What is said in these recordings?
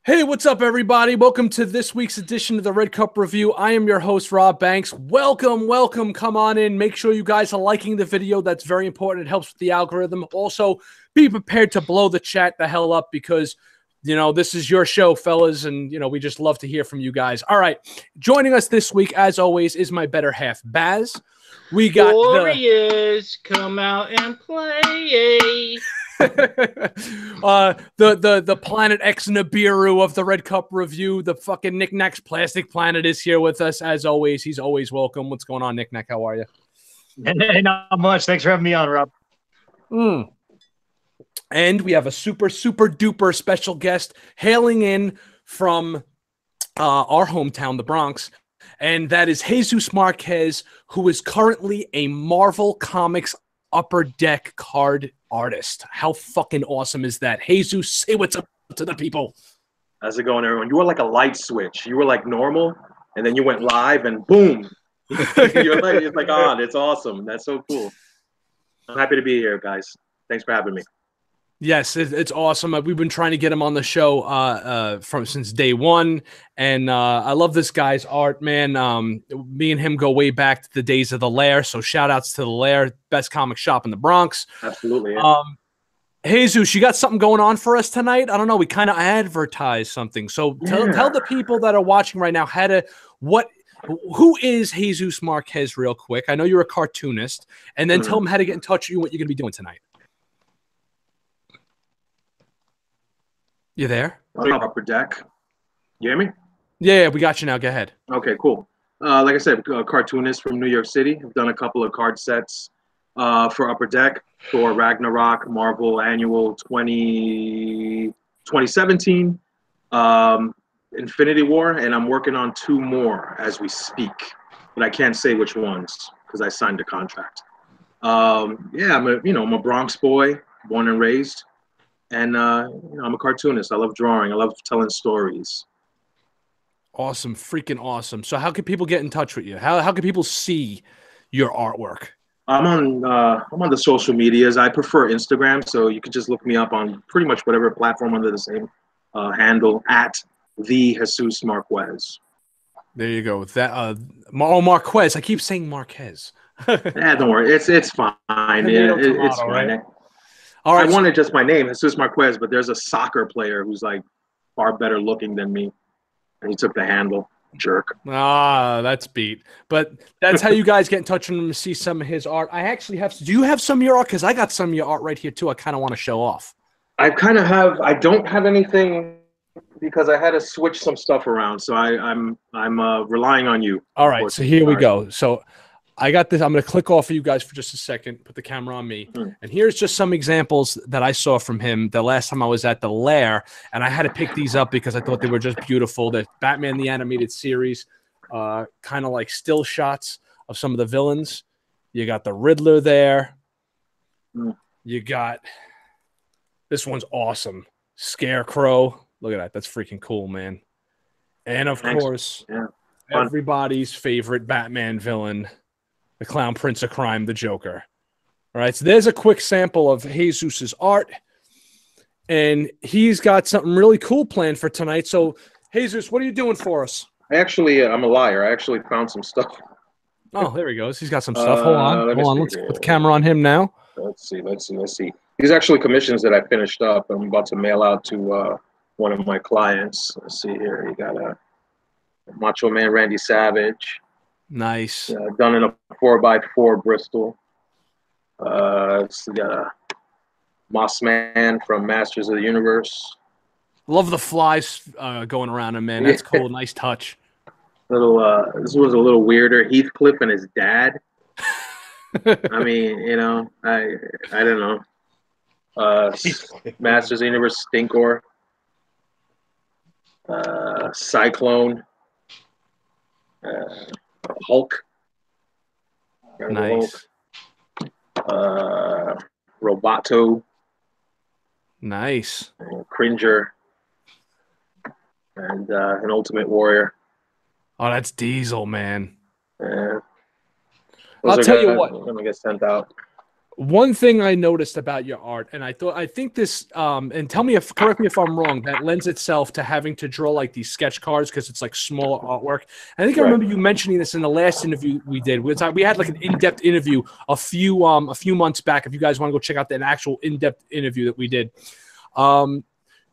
Hey, what's up, everybody? Welcome to this week's edition of the Red Cup Review. I am your host, Rob Banks. Welcome, welcome. Come on in. Make sure you guys are liking the video. That's very important. It helps with the algorithm. Also, be prepared to blow the chat the hell up because, this is your show, fellas, and, we just love to hear from you guys. All right. Joining us this week, as always, is my better half, Baz. We got Warriors, come out and play. the Planet X Nibiru of the Red Cup Review, the fucking Knickknacks Plastic Planet is here with us as always. He's always welcome. What's going on, Knickknack? How are you? Hey, not much. Thanks for having me on, Rob. And we have a super duper special guest hailing in from our hometown, the Bronx, and that is Jesus Marquez, who is currently a Marvel Comics Upper Deck card artist. How fucking awesome is that? Jesus, say what's up to the people. How's it going, everyone? You were like a light switch. You were like normal, and then you went live, and boom, it's like on. It's awesome. That's so cool. I'm happy to be here, guys. Thanks for having me. Yes, it's awesome. We've been trying to get him on the show since day one, and I love this guy's art, man. Me and him go way back to the days of the Lair, so shout outs to the Lair, best comic shop in the Bronx. Absolutely. Yeah. Jesus, you got something going on for us tonight? I don't know. We kind of advertised something, so tell the people that are watching right now who is Jesus Marquez, real quick. I know you're a cartoonist, and then tell them how to get in touch with you, what you're going to be doing tonight. You there? Upper Deck. You hear me? Yeah, we got you now. Go ahead. Okay, cool. Like I said, a cartoonist from New York City. I've done a couple of card sets for Upper Deck for Ragnarok, Marvel Annual 2017, Infinity War, and I'm working on 2 more as we speak. But I can't say which ones because I signed a contract. I'm a Bronx boy, born and raised. And, I'm a cartoonist. I love drawing. I love telling stories. Awesome. Freaking awesome. So how can people get in touch with you? How can people see your artwork? I'm on the social medias. I prefer Instagram, so you can just look me up on pretty much whatever platform under the same handle, at the Jesus Marquez. There you go. That Marquez. I keep saying Marquez. Yeah, don't worry. It's fine. It's fine. Right? All right, I wanted just my name, Jesus Marquez, but there's a soccer player who's like far better looking than me, and he took the handle. Jerk. That's beat. But that's how you guys get in touch with him to see some of his art. I actually have. Do you have some of your art? Because I got some of your art right here too. I kind of want to show off. I don't have anything because I had to switch some stuff around. So I'm relying on you. All right. So here we go. So I got this. I'm going to click off for you guys for just a second, put the camera on me. And here's just some examples that I saw from him the last time I was at the Lair. And I had to pick these up because I thought they were just beautiful. The Batman, the Animated Series, kind of like still shots of some of the villains. You got the Riddler there. You got, this one's awesome. Scarecrow. Look at that. That's freaking cool, man. And of course, everybody's favorite Batman villain, the Clown Prince of Crime, the Joker. All right, so there's a quick sample of Jesus's art, and he's got something really cool planned for tonight. So, Jesus, what are you doing for us? I'm a liar. I actually found some stuff. Oh, there he goes. He's got some stuff. Hold on. Let's put the camera on him now. Let's see. These are actually commissions that I finished up. I'm about to mail out to one of my clients. Let's see here. You got a Macho Man Randy Savage. Nice. Done in a 4x4 Bristol. We got a Moss Man from Masters of the Universe. Love the flies going around him, man. That's cool. Nice touch. This was a little weirder. Heathcliff and his dad. I mean, I don't know. Masters of the Universe Stinkor. Cyclone. Hulk. Nice. Hulk. Roboto. Nice. Cringer. And an Ultimate Warrior. Oh, that's Diesel, man. I'll tell you what. Let me get sent out. One thing I noticed about your art, and I think this, and correct me if I'm wrong, that lends itself to having to draw like these sketch cards because it's like smaller artwork. I think I remember you mentioning this in the last interview we did. We had like an in-depth interview a few months back. If you guys want to go check out an actual in-depth interview that we did,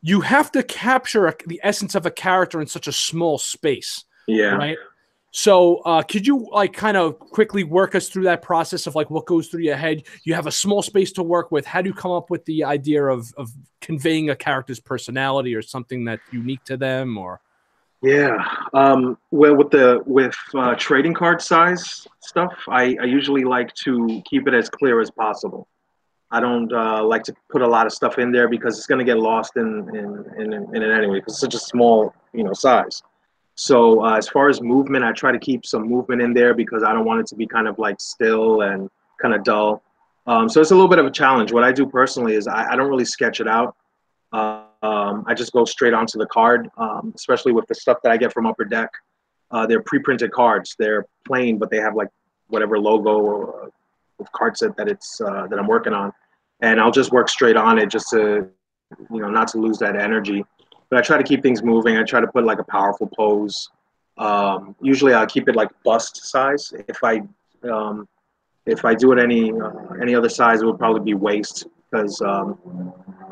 you have to capture the essence of a character in such a small space. Yeah. Right. So could you like kind of quickly work us through that process of like what goes through your head? You have a small space to work with. How do you come up with the idea of conveying a character's personality or something that's unique to them? Or Yeah. Well, with trading card size stuff, I usually like to keep it as clear as possible. I don't like to put a lot of stuff in there because it's going to get lost in it anyway because it's such a small size. So as far as movement, I try to keep some movement in there because I don't want it to be kind of like still and kind of dull. So it's a little bit of a challenge. What I do personally is I don't really sketch it out. I just go straight onto the card, especially with the stuff that I get from Upper Deck. They're pre-printed cards. They're plain, but they have like whatever logo or card set that I'm working on, and I'll just work straight on it just to not to lose that energy. But I try to keep things moving. I try to put like a powerful pose. Usually I'll keep it like bust size. If I do it any other size, it would probably be waist because a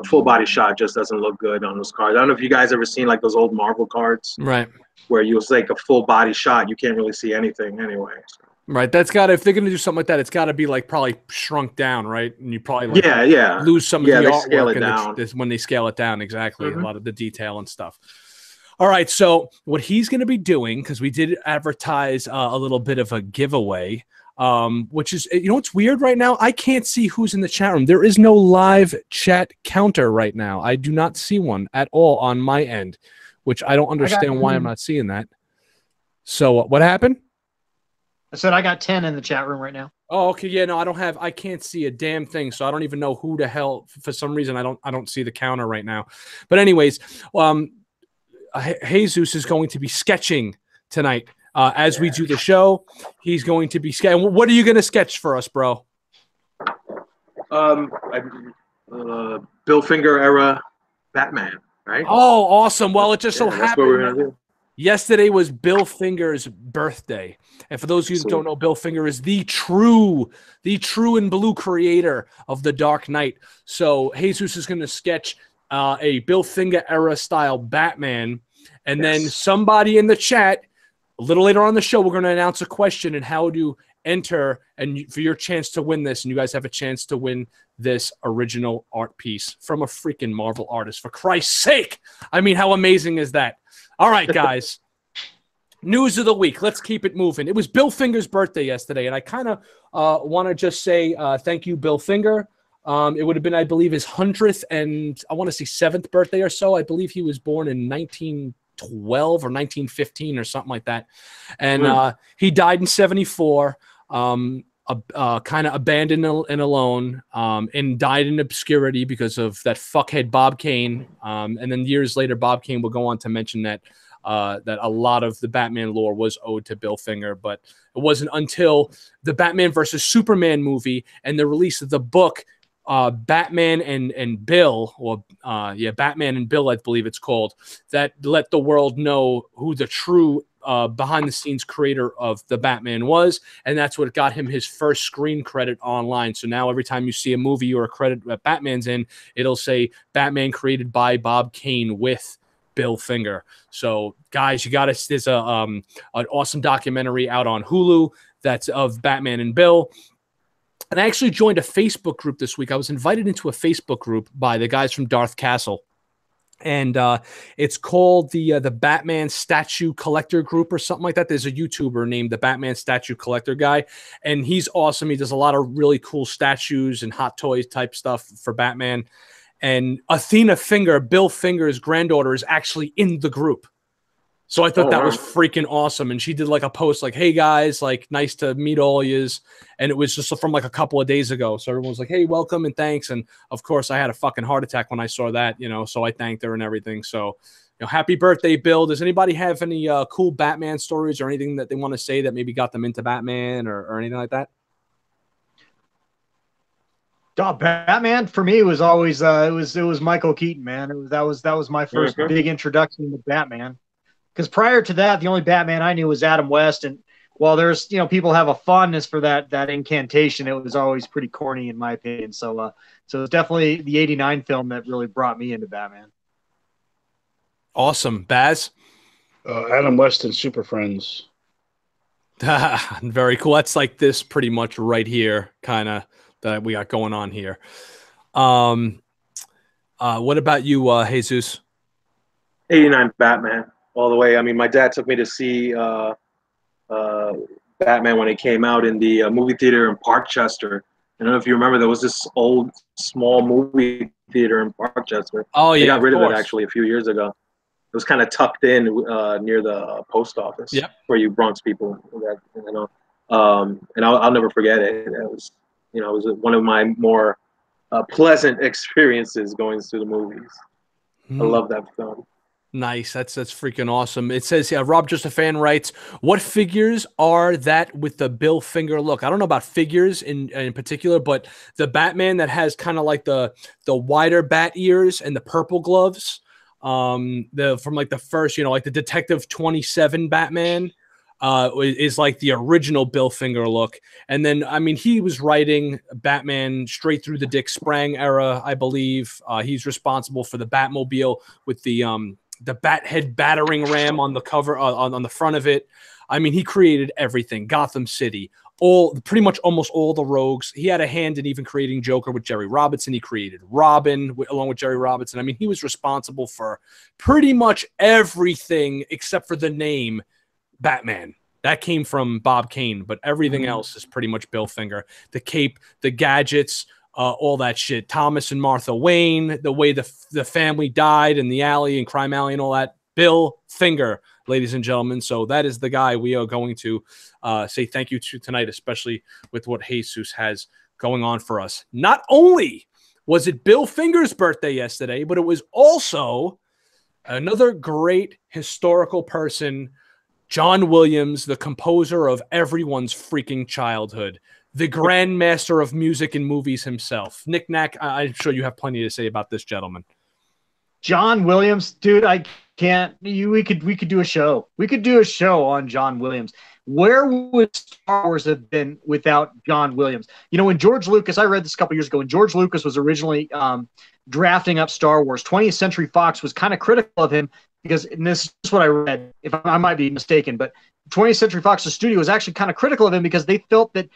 full body shot just doesn't look good on those cards. I don't know if you guys ever seen like those old Marvel cards, right? Where you was like a full body shot, you can't really see anything anyway. So. Right. That's got to, if they're going to do something like that, it's got to be like probably shrunk down, right? And you probably like lose some of the artwork when they scale it down. Exactly. A lot of the detail and stuff. All right. So what he's going to be doing, because we did advertise a little bit of a giveaway, which is, what's weird right now? I can't see who's in the chat room. There is no live chat counter right now. I do not see one at all on my end, which I don't understand why I'm not seeing that. So what happened? I said I got 10 in the chat room right now. Oh, okay. Yeah, no, I can't see a damn thing, so I don't even know who the hell. For some reason, I don't see the counter right now. But anyways, Jesus is going to be sketching tonight as we do the show. He's going to be sketching. What are you going to sketch for us, bro? Bill Finger era Batman, right? Oh, awesome. Well, it just so happened yesterday was Bill Finger's birthday. And for those of you who don't know, Bill Finger is the true and blue creator of The Dark Knight. So Jesus is going to sketch a Bill Finger era style Batman. And then somebody in the chat, a little later on the show, we're going to announce a question and how to enter and for your chance to win this. And you guys have a chance to win this original art piece from a freaking Marvel artist, for Christ's sake. I mean, how amazing is that? All right, guys. News of the week. Let's keep it moving. It was Bill Finger's birthday yesterday, and I kind of want to just say thank you, Bill Finger. It would have been, I believe, his 100th and I want to say 7th birthday or so. I believe he was born in 1912 or 1915 or something like that. And he died in 1974, kind of abandoned and alone, and died in obscurity because of that fuckhead Bob Kane. And then years later, Bob Kane will go on to mention that that a lot of the Batman lore was owed to Bill Finger, but it wasn't until the Batman versus Superman movie and the release of the book Batman and Bill, or Batman and Bill, I believe it's called, that let the world know who the true behind-the-scenes creator of the Batman was, and that's what got him his first screen credit online. So now every time you see a movie or a credit that Batman's in, it'll say Batman created by Bob Kane with Bill Finger. So guys, you got to, there's an awesome documentary out on Hulu that's of Batman and Bill. And I actually joined a Facebook group this week. I was invited into a Facebook group by the guys from Darth Castle. And it's called the Batman Statue Collector Group or something like that. There's a YouTuber named the Batman Statue Collector guy, and he's awesome. He does a lot of really cool statues and hot toys type stuff for Batman. And Athena Finger, Bill Finger's granddaughter, is actually in the group. So I thought that was freaking awesome. And she did like a post like, hey guys, like nice to meet all yous. And it was just from like a couple of days ago. So everyone was like, hey, welcome and thanks. And of course I had a fucking heart attack when I saw that, so I thanked her and everything. So, happy birthday, Bill. Does anybody have any cool Batman stories or anything that they want to say that maybe got them into Batman or anything like that? Oh, Batman for me was always it was Michael Keaton, man. That was my first big introduction to Batman. Because prior to that, the only Batman I knew was Adam West, and while there's people have a fondness for that incantation, it was always pretty corny in my opinion. So it's definitely the '89 film that really brought me into Batman. Awesome. Baz? Adam West and Super Friends. Very cool. That's like this pretty much right here, kind of that we got going on here. What about you, Jesus? '89 Batman, all the way. I mean, my dad took me to see Batman when it came out in the movie theater in Parkchester. I don't know if you remember, there was this old, small movie theater in Parkchester. Oh, yeah. They got rid of it course. actually a few years ago. It was kind of tucked in near the post office, Yep. where you Bronx people, and I'll never forget it. It was, it was one of my more pleasant experiences going to the movies. I love that film. Nice. That's freaking awesome. It says, yeah, Rob Just a Fan writes, what figures are that with the Bill Finger look? I don't know about figures in particular, but the Batman that has kind of like the wider bat ears and the purple gloves, from like the first, like the Detective 27 Batman, is like the original Bill Finger look. And then, I mean, he was writing Batman straight through the Dick Sprang era, I believe. He's responsible for the Batmobile with the bat head battering ram on the cover, on the front of it. I mean, he created everything. Gotham City, pretty much almost all the rogues. He had a hand in even creating Joker with Jerry Robinson. He created Robin along with Jerry Robinson. I mean, he was responsible for pretty much everything except for the name Batman. That came from Bob Kane, but everything else is pretty much Bill Finger. The cape, the gadgets, all that shit. Thomas and Martha Wayne, the way the family died in the alley and Crime Alley and all that. Bill Finger, ladies and gentlemen. So that is the guy we are going to say thank you to tonight, especially with what Jesus has going on for us. Not only was it Bill Finger's birthday yesterday, but it was also another great historical person, John Williams, the composer of everyone's freaking childhood. The grandmaster of music and movies himself. Nick Nack, I'm sure you have plenty to say about this gentleman. John Williams, dude, I can't. We could do a show. We could do a show on John Williams. Where would Star Wars have been without John Williams? When George Lucas, I read this a couple years ago, when George Lucas was originally drafting up Star Wars, 20th Century Fox was kind of critical of him because, and this is what I read, if I might be mistaken, but 20th Century Fox's studio was actually kind of critical of him because they felt that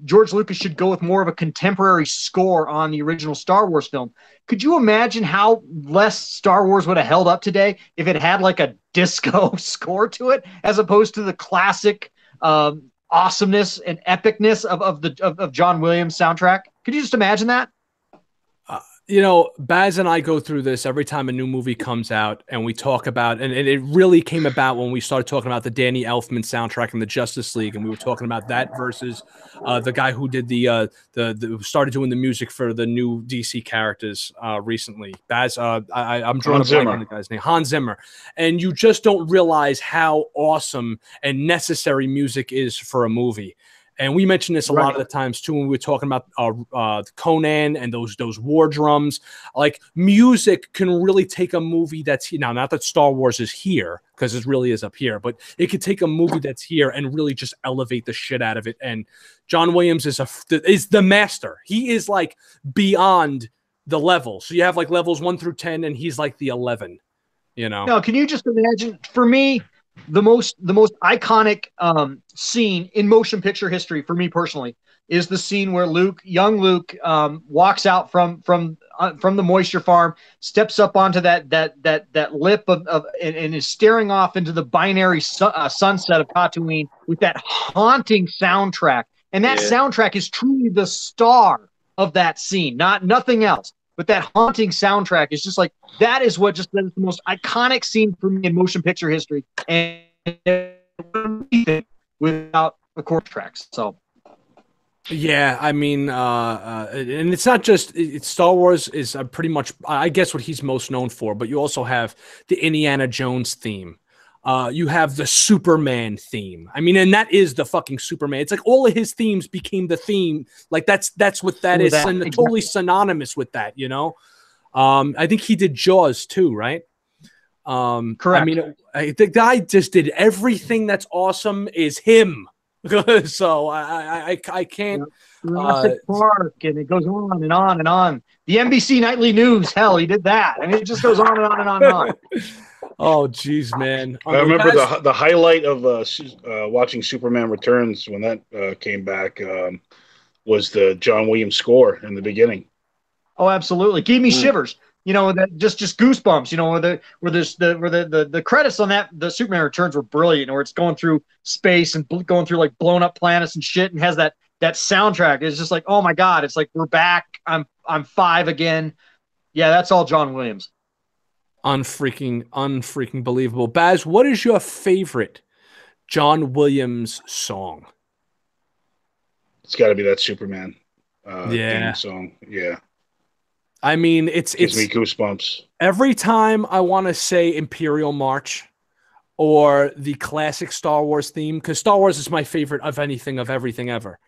George Lucas should go with more of a contemporary score on the original Star Wars film. Could you imagine how less Star Wars would have held up today if it had like a disco score to it, as opposed to the classic awesomeness and epicness of John Williams' soundtrack? Could you just imagine that? Baz and I go through this every time a new movie comes out, and we talk about, and it really came about when we started talking about the Danny Elfman soundtrack in the Justice League, and we were talking about that versus the guy who did the started doing the music for the new DC characters recently. Baz, I'm drawing a blank on the guy's name, Hans Zimmer, and you just don't realize how awesome and necessary music is for a movie. And we mentioned this a lot of the times too when we were talking about Conan and those war drums. Like, music can really take a movie that's now, not that Star Wars is here because it really is up here, but it could take a movie that's here and really just elevate the shit out of it. And John Williams is the master. He is like beyond the level. So you have like levels 1 through 10, and he's like the 11. No, can you just imagine? For me, the most iconic scene in motion picture history for me personally is the scene where young Luke, walks out from the moisture farm, steps up onto that lip and is staring off into the binary sunset of Tatooine with that haunting soundtrack. And that soundtrack is truly the star of that scene, nothing else. But that haunting soundtrack is just like, that is the most iconic scene for me in motion picture history. And without the chord tracks. So, yeah, I mean, and it's not just Star Wars is pretty much, I guess, what he's most known for, but you also have the Indiana Jones theme. You have the Superman theme. I mean, and that is the fucking Superman. It's like all of his themes became the theme. Like that's what that is, and exactly. totally synonymous with that. You know, I think he did Jaws too, right? Correct. I mean, the guy just did everything that's awesome. Is him. So I can't. Jurassic Park, and it goes on and on and on. The NBC Nightly News, hell, he did that. I mean, it just goes on and on and on and on. Oh, geez, man. I remember the highlight of watching Superman Returns when that came back was the John Williams score in the beginning. Oh, absolutely. Gave me shivers. You know, that just goosebumps. You know, where the credits on that, the Superman Returns were brilliant. Where it's going through space and going through like blown up planets and shit, and has that soundtrack. It's just like, oh my god, it's like we're back. I'm 5 again. Yeah, that's all John Williams. Unfreaking believable. Baz, what is your favorite John Williams song? It's got to be that Superman theme song. Yeah. I mean, it's gives me goosebumps. Every time I want to say Imperial March or the classic Star Wars theme, because Star Wars is my favorite of anything, of everything ever.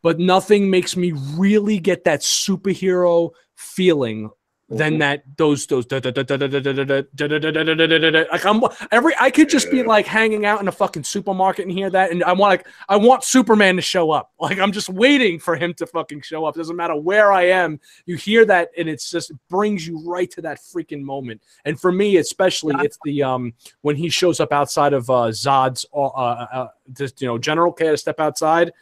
But nothing makes me really get that superhero feeling than those like I could just be like hanging out in a fucking supermarket and hear that, and I want Superman to show up. Like I'm just waiting for him to fucking show up. Doesn't matter where I am, you hear that, and it brings you right to that freaking moment. And for me, especially, it's the when he shows up outside of Zod's, just General Care to step outside.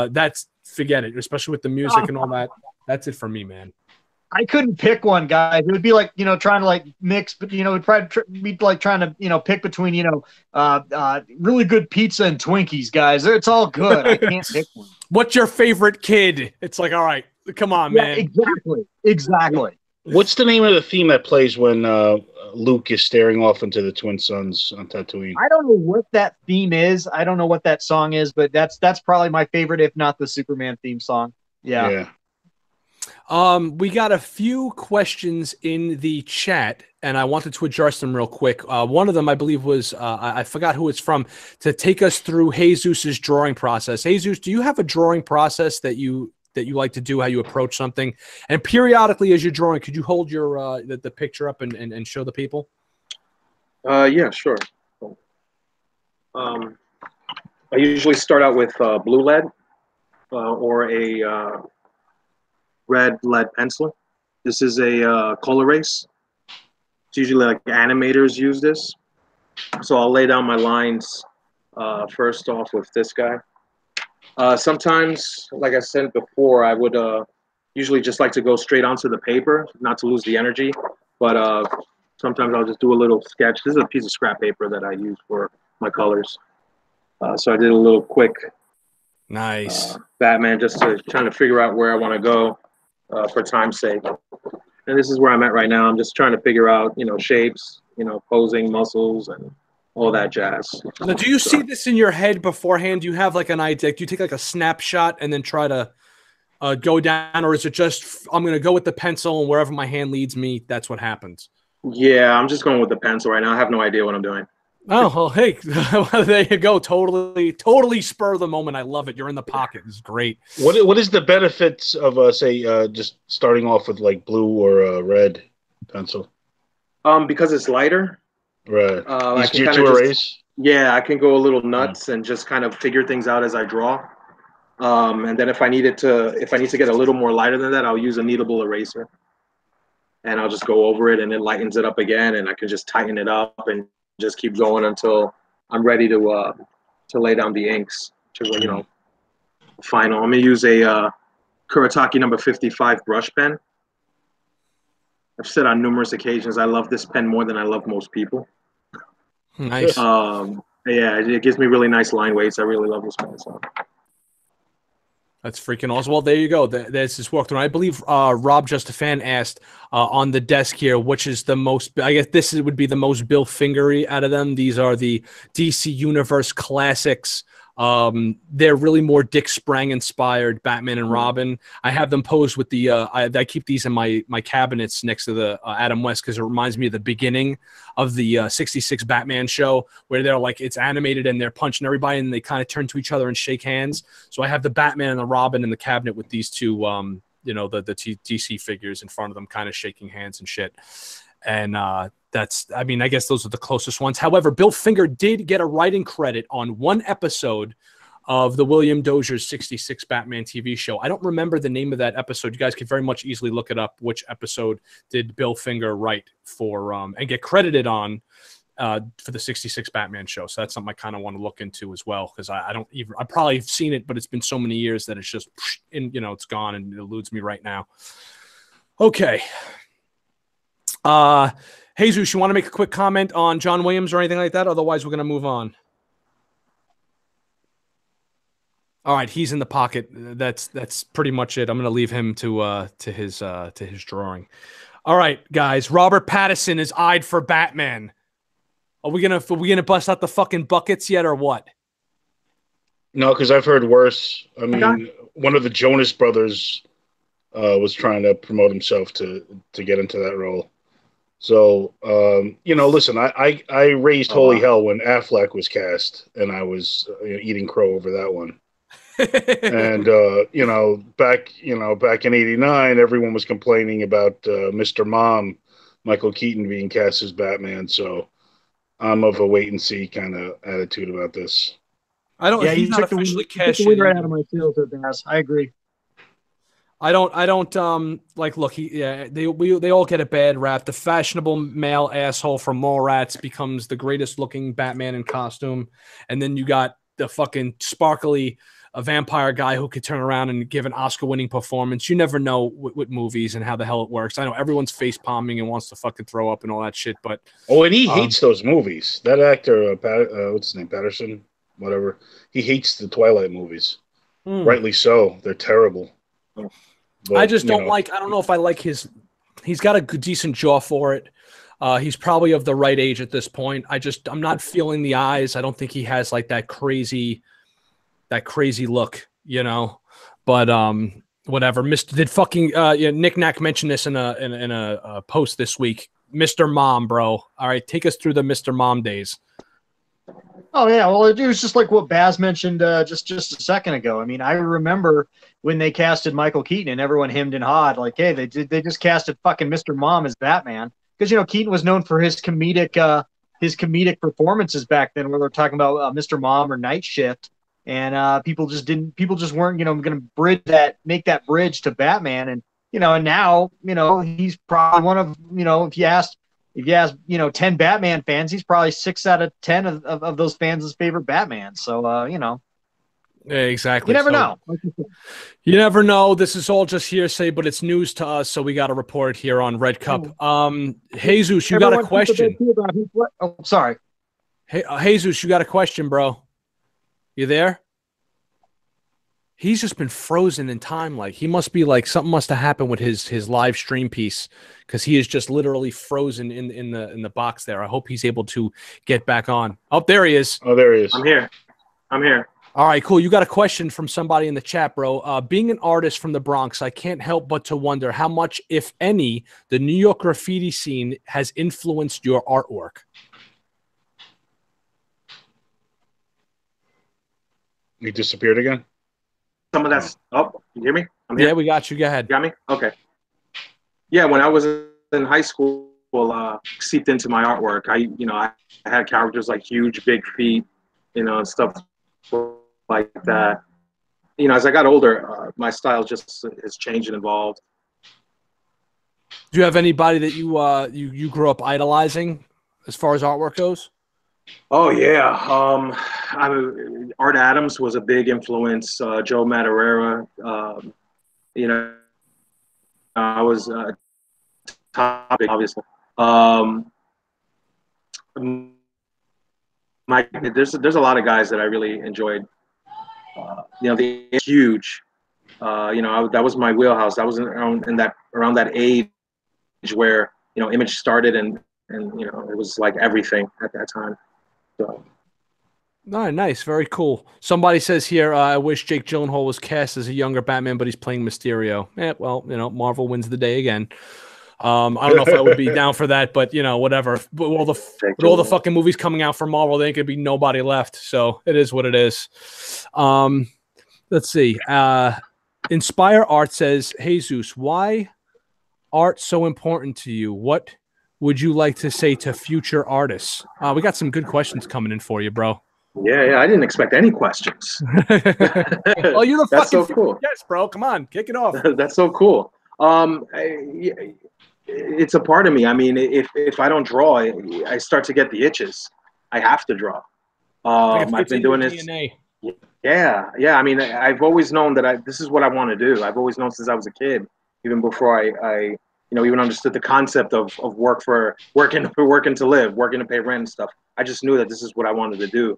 That's forget it, especially with the music and all that. That's it for me, man. I couldn't pick one, guys. It would be like, trying to like mix, but it'd probably be like trying to, pick between, really good pizza and Twinkies, guys. It's all good. I can't pick one. What's your favorite kid? It's like, all right, come on, man. Exactly. What's the name of the theme that plays when Luke is staring off into the Twin Suns on Tatooine? I don't know what that theme is. I don't know what that song is, but that's probably my favorite, if not the Superman theme song. Yeah. We got a few questions in the chat, and I wanted to address them real quick. One of them, I believe, was I forgot who it's from, to take us through Jesus's drawing process. Jesus, do you have a drawing process that you like to do, how you approach something? And periodically, as you're drawing, could you hold your the picture up and show the people? Yeah, sure. I usually start out with blue lead or a red lead pencil. This is a color erase. It's usually like animators use this. So I'll lay down my lines first off with this guy. Sometimes, like I said before, I would usually just like to go straight onto the paper, not to lose the energy. But sometimes I'll just do a little sketch. This is a piece of scrap paper that I use for my colors. So I did a little quick Batman, just trying to figure out where I want to go. For time's sake. And this is where I'm at right now. I'm just trying to figure out, shapes, posing, muscles, and all that jazz. Now, do you see this in your head beforehand? Do you have like an idea? Do you take like a snapshot and then try to go down? Or is it just, I'm going to go with the pencil and wherever my hand leads me, that's what happens? Yeah, I'm just going with the pencil right now. I have no idea what I'm doing. Oh, well, hey, there you go. Totally spur of the moment. I love it. You're in the pocket. It's great. What is the benefits of, just starting off with like blue or red pencil? Because it's lighter. Right. Easier to erase? Yeah, I can go a little nuts and just kind of figure things out as I draw. And then if I need to get a little more lighter than that, I'll use a kneadable eraser. And I'll just go over it, and it lightens it up again, and I can just tighten it up and just keep going until I'm ready to lay down the inks to final. I'm gonna use a Kuretake number 55 brush pen. I've said on numerous occasions I love this pen more than I love most people. Nice. Yeah, it gives me really nice line weights. I really love this pen. So. That's freaking awesome. Well, there you go. There's this walkthrough. I believe Rob Justifan asked on the desk here, which is the most, I guess this would be the most Bill Fingery out of them. These are the DC Universe classics. They're really more Dick Sprang inspired Batman and Robin. I have them posed with the I keep these in my cabinets next to the Adam West because it reminds me of the beginning of the 66 Batman show where they're like, it's animated and they're punching everybody and they kind of turn to each other and shake hands. So I have the Batman and the Robin in the cabinet with these two you know, the DC figures in front of them kind of shaking hands and shit. And that's, I mean, I guess those are the closest ones. However, Bill Finger did get a writing credit on one episode of the William Dozier's 66 Batman TV show. I don't remember the name of that episode. You guys could very much easily look it up. Which episode did Bill Finger write for and get credited on for the 66 Batman show? So that's something I kind of want to look into as well, because I don't even, I probably have seen it, but it's been so many years that it's just, you know, it's gone and it eludes me right now. Okay. Jesus, you want to make a quick comment on John Williams or anything like that? Otherwise, we're going to move on. All right, he's in the pocket. That's pretty much it. I'm going to leave him to his drawing. All right, guys. Robert Pattinson is eyed for Batman. Are we gonna bust out the fucking buckets yet, or what? No, because I've heard worse. I mean, one of the Jonas brothers was trying to promote himself to get into that role. So, you know, listen, I raised holy hell when Affleck was cast, and I was eating crow over that one. And you know, back in '89, everyone was complaining about Mr. Mom, Michael Keaton being cast as Batman. So, I'm of a wait and see kind of attitude about this. I don't. Yeah, he's not officially cast. The wind right out of my sails there, Bass. I agree. I don't like, look, they all get a bad rap. The fashionable male asshole from Mallrats becomes the greatest looking Batman in costume. And then you got the fucking sparkly vampire guy who could turn around and give an Oscar winning performance. You never know with movies and how the hell it works. I know everyone's face palming and wants to fucking throw up and all that shit, but and he hates those movies. That actor, what's his name? Patterson, whatever. He hates the Twilight movies. Rightly so. They're terrible. But, I just don't like, I don't know if I like he's got a good, decent jaw for it. He's probably of the right age at this point. I'm not feeling the eyes. I don't think he has like that crazy look, you know, but, whatever. Did fucking, Nick Knack mention this in a post this week, Mr. Mom, bro. All right. Take us through the Mr. Mom days. Oh yeah, well it was just like what Baz mentioned just a second ago. I mean, I remember when they casted Michael Keaton and everyone hemmed and hawed like, hey, they just casted fucking Mr. Mom as Batman, because you know Keaton was known for his comedic performances back then, where they're talking about Mr. Mom or Night Shift, and people just weren't going to make that bridge to Batman, and and now he's probably one of if you ask 10 Batman fans, he's probably 6 out of 10 of those fans' favorite Batman. So, exactly. You never know. You never know. This is all just hearsay, but it's news to us, so we got to report it here on Red Cup. Jesus, you got a question? Oh, sorry. Hey, Jesus, you got a question, bro? You there? He's just been frozen in time. Like he must be like something must have happened with his live stream piece, because he is just literally frozen in the box there. I hope he's able to get back on. Oh, there he is. Oh, there he is. I'm here. All right, cool. You got a question from somebody in the chat, bro. Being an artist from the Bronx, I can't help but to wonder how much, if any, the New York graffiti scene has influenced your artwork. He disappeared again? Some of that's you hear me? I'm here. Yeah, we got you. Go ahead. You got me? Okay. Yeah, when I was in high school, seeped into my artwork. I had characters like huge, big feet, and stuff like that. As I got older, my style just has changed and evolved. Do you have anybody that you grew up idolizing as far as artwork goes? Oh yeah, Art Adams was a big influence. Joe Madureira, I was topic obviously. There's a lot of guys that I really enjoyed. The huge. That was my wheelhouse. I was around that age where Image started and it was like everything at that time. So All right, nice, very cool. Somebody says here, I wish Jake Gyllenhaal was cast as a younger Batman, but he's playing Mysterio. Well, Marvel wins the day again. I don't know if I would be down for that, but whatever. But all the fucking movies coming out for Marvel, there ain't gonna be nobody left. So it is what it is. Let's see. Inspire Art says, Jesus, why art so important to you? What would you like to say to future artists? We got some good questions coming in for you, bro. Yeah, I didn't expect any questions. Oh, you're the That's fucking so cool. Yes, bro. Come on, kick it off. That's so cool. It's a part of me. I mean, if I don't draw, I start to get the itches. I have to draw. I've been doing this. DNA. Yeah. I mean, I've always known that this is what I want to do. I've always known since I was a kid, even before I even understood the concept of working to live, working to pay rent and stuff. I just knew that this is what I wanted to do.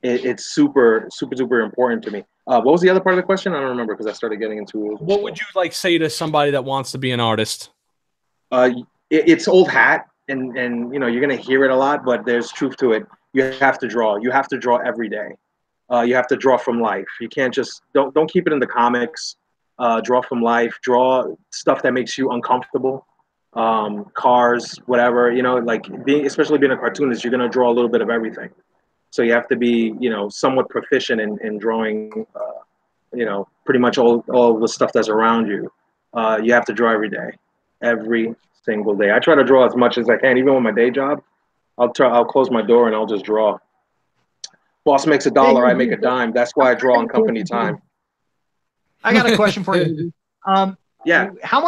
It's super, super, super important to me. What was the other part of the question? I don't remember because I started getting into it. What would you say to somebody that wants to be an artist? It's old hat, and you're gonna hear it a lot, but there's truth to it. You have to draw. You have to draw every day. You have to draw from life. You can't just don't keep it in the comics. Draw from life. Draw stuff that makes you uncomfortable. Cars, whatever. Especially being a cartoonist, you're gonna draw a little bit of everything. So you have to be, somewhat proficient in drawing, pretty much all the stuff that's around you. You have to draw every single day. I try to draw as much as I can, even with my day job. I'll close my door and I'll just draw. Boss makes $1, I make a dime. That's why I draw on company time. I got a question for you. Yeah. How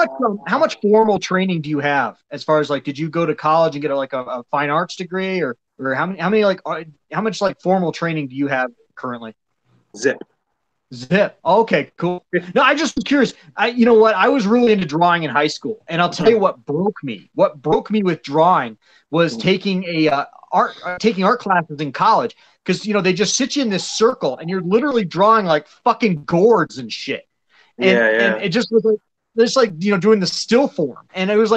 much formal training do you have as far as did you go to college and get a fine arts degree or how much formal training do you have currently? Zip. Okay, cool. No, I just was curious. You know what? I was really into drawing in high school, and I'll tell you what broke me. What broke me with drawing was taking art classes in college because they just sit you in this circle and you're literally drawing like fucking gourds and shit. And it just was doing the still form, and it was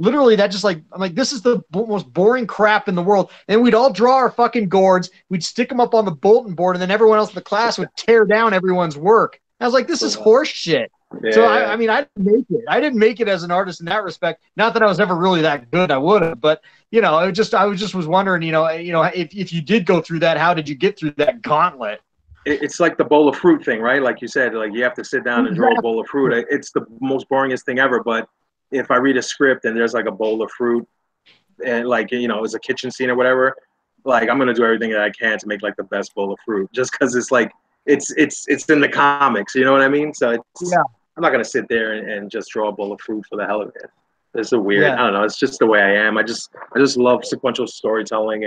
literally that I'm like, this is the most boring crap in the world. And we'd all draw our fucking gourds. We'd stick them up on the bulletin board, and then everyone else in the class would tear down everyone's work. I was like, this is horse shit. Yeah, so I mean, I didn't make it. I didn't make it as an artist in that respect. Not that I was ever really that good. I would have, but I was wondering, if you did go through that, how did you get through that gauntlet? It's like the bowl of fruit thing, right? Like you said, you have to sit down and draw a bowl of fruit. It's the most boringest thing ever, but if I read a script and there's a bowl of fruit and it's a kitchen scene or whatever, I'm going to do everything that I can to make the best bowl of fruit just because it's in the comics, you know what I mean? So I'm not going to sit there and just draw a bowl of fruit for the hell of it. It's a weird, I don't know. It's just the way I am. I just love sequential storytelling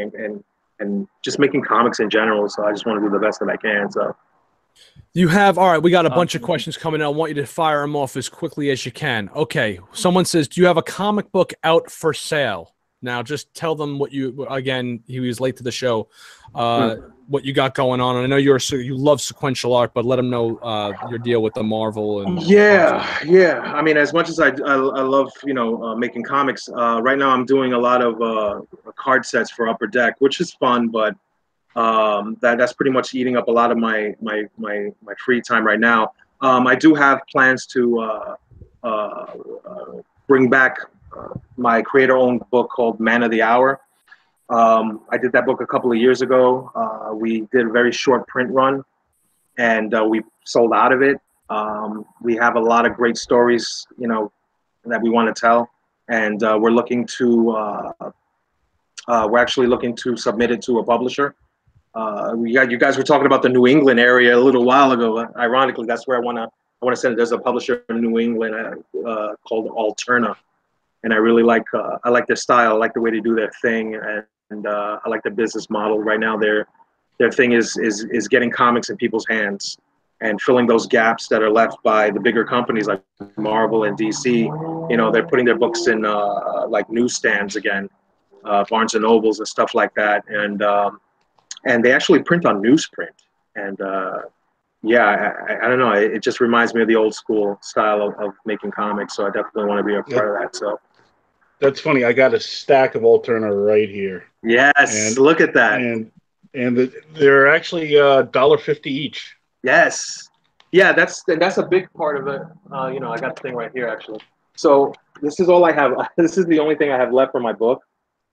and just making comics in general. So I just want to do the best that I can. So. You have, all right, we got a bunch of questions coming in. I want you to fire them off as quickly as you can. Okay, someone says, do you have a comic book out for sale? Now, just tell them again, he was late to the show, what you got going on. And I know you love sequential art, but let them know your deal with the Marvel. Yeah. I mean, as much as I love, making comics, right now I'm doing a lot of card sets for Upper Deck, which is fun, but that's pretty much eating up a lot of my free time right now. I do have plans to bring back my creator-owned book called Man of the Hour. I did that book a couple of years ago. We did a very short print run, and we sold out of it. We have a lot of great stories, that we want to tell, and we're actually looking to submit it to a publisher. You guys were talking about the New England area a little while ago. Ironically, that's where I want to send it. There's a publisher in New England called Alterna, and I really like their style. I like the way they do their thing, and I like the business model. Right now, their thing is getting comics in people's hands and filling those gaps that are left by the bigger companies like Marvel and DC. They're putting their books in newsstands again, Barnes and Nobles and stuff like that, and they actually print on newsprint. And I don't know. It just reminds me of the old school style of making comics. So I definitely want to be a part of that. So that's funny. I got a stack of Alterna right here. Yes, look at that. And And they're actually $1.50 each. Yes. Yeah, that's a big part of it. I got the thing right here actually. So this is all I have. This is the only thing I have left for my book.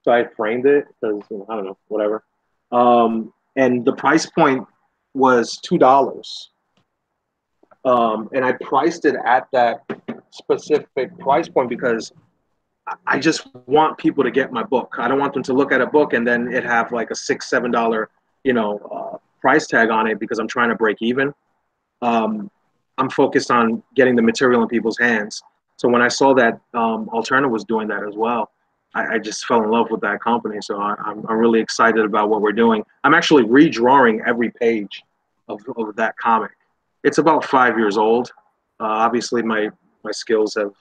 So I framed it because I don't know, whatever. And the price point was $2. And I priced it at that specific price point because I just want people to get my book. I don't want them to look at a book and then it have like a $6-7, price tag on it because I'm trying to break even. I'm focused on getting the material in people's hands. So when I saw that Alterna was doing that as well, I just fell in love with that company. So I'm really excited about what we're doing. I'm actually redrawing every page of that comic. It's about 5 years old. Obviously, my skills have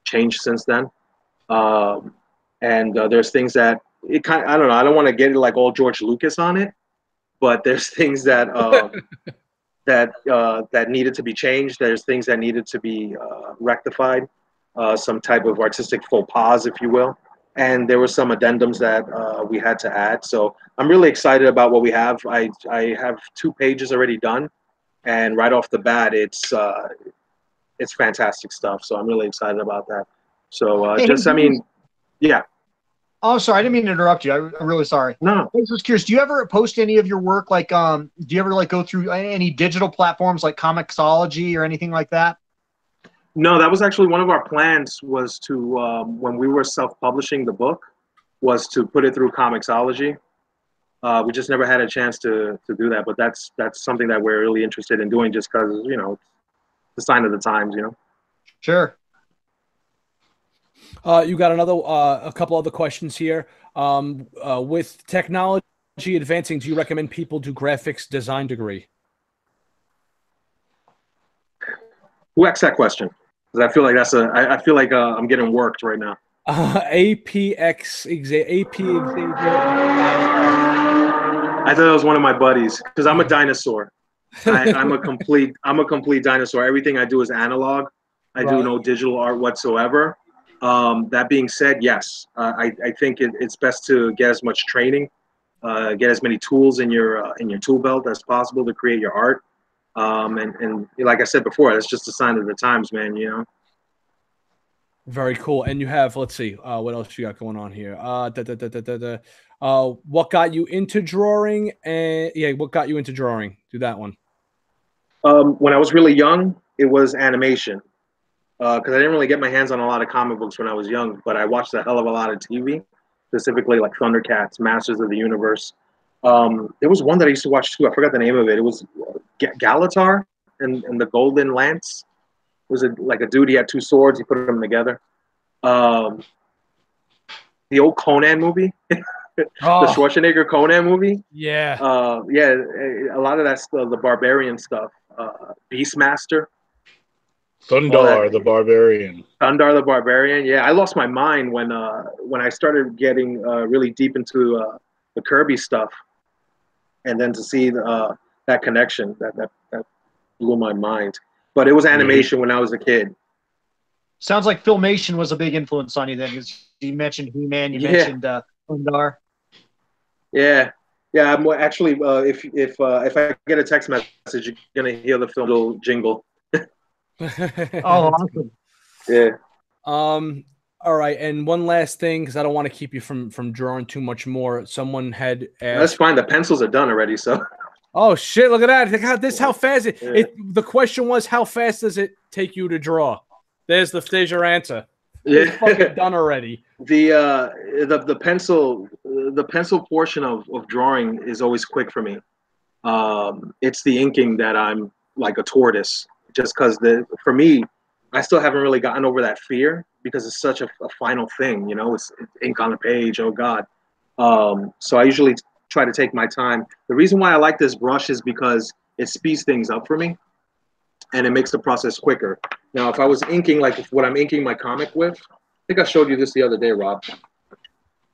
changed since then. And there's things that I don't know. I don't want to get it like all George Lucas on it, but there's things that that needed to be changed. There's things that needed to be rectified, some type of artistic faux pas, if you will. And there were some addendums that we had to add. So I'm really excited about what we have. I have 2 pages already done, and right off the bat, it's fantastic stuff. So I'm really excited about that. So yeah. Oh, sorry, I didn't mean to interrupt you. I'm really sorry. No. I was just curious. Do you ever post any of your work? Like, do you ever like go through any digital platforms like Comixology or anything like that? No, that was actually one of our plans. Was to when we were self-publishing the book, was to put it through Comixology. We just never had a chance to do that, but that's something that we're really interested in doing, just because it's the sign of the times. Sure. You got a couple other questions here. With technology advancing, do you recommend people do graphics design degree? Who asked that question? Because I feel like I feel like I'm getting worked right now. APX Xavier. I thought it was one of my buddies because I'm a dinosaur. I'm a complete dinosaur. Everything I do is analog. I do no digital art whatsoever. That being said, yes, I think it's best to get as much training, get as many tools in your tool belt as possible to create your art. And like I said before, it's just a sign of the times, man. Very cool. And you have, let's see, what else you got going on here? What got you into drawing? What got you into drawing? Do that one. When I was really young, it was animation. Because I didn't really get my hands on a lot of comic books when I was young, but I watched a hell of a lot of TV, specifically like Thundercats, Masters of the Universe. There was one that I used to watch too. I forgot the name of it. It was Galatar and the Golden Lance. It was like a dude. He had 2 swords. He put them together. The old Conan movie, the Schwarzenegger Conan movie. Yeah. A lot of that stuff, the barbarian stuff. Beastmaster. Thundar the Barbarian. Thundar the Barbarian. Yeah, I lost my mind when I started getting really deep into the Kirby stuff, and then to see that connection that blew my mind. But it was animation when I was a kid. Sounds like Filmation was a big influence on you then, because you mentioned He-Man, you mentioned Thundar. Yeah. I'm actually if I get a text message, you're gonna hear the film little jingle. Oh, awesome. Yeah. All right, and one last thing, because I don't want to keep you from drawing too much more. Someone had asked. That's fine. The pencils are done already, so. Oh shit! Look at that. How fast the question was, how fast does it take you to draw? There's your answer. Yeah. It's fucking done already. The pencil portion of drawing is always quick for me. It's the inking that I'm like a tortoise, just because for me, I still haven't really gotten over that fear because it's such a final thing, it's ink on a page. Oh God. So I usually try to take my time. The reason why I like this brush is because it speeds things up for me and it makes the process quicker. Now, if I was inking like what I'm inking my comic with, I think I showed you this the other day, Rob. What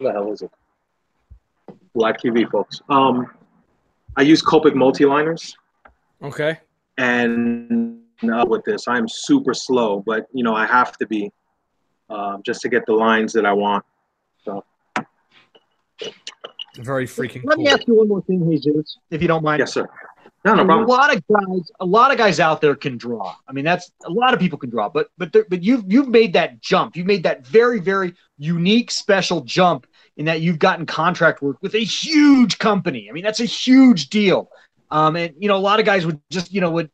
the hell is it? Black TV, folks. I use Copic multi-liners. Okay. And with this, I'm super slow, but I have to be just to get the lines that I want. So. Very freaking Let cool. me ask you one more thing, Jesus, if you don't mind. Yes, sir. No, no A problem. lot of guys out there can draw. I mean, that's a lot of people can draw, but you've made that jump. You've made that very, very unique, special jump in that you've gotten contract work with a huge company. I mean, that's a huge deal. And a lot of guys would just would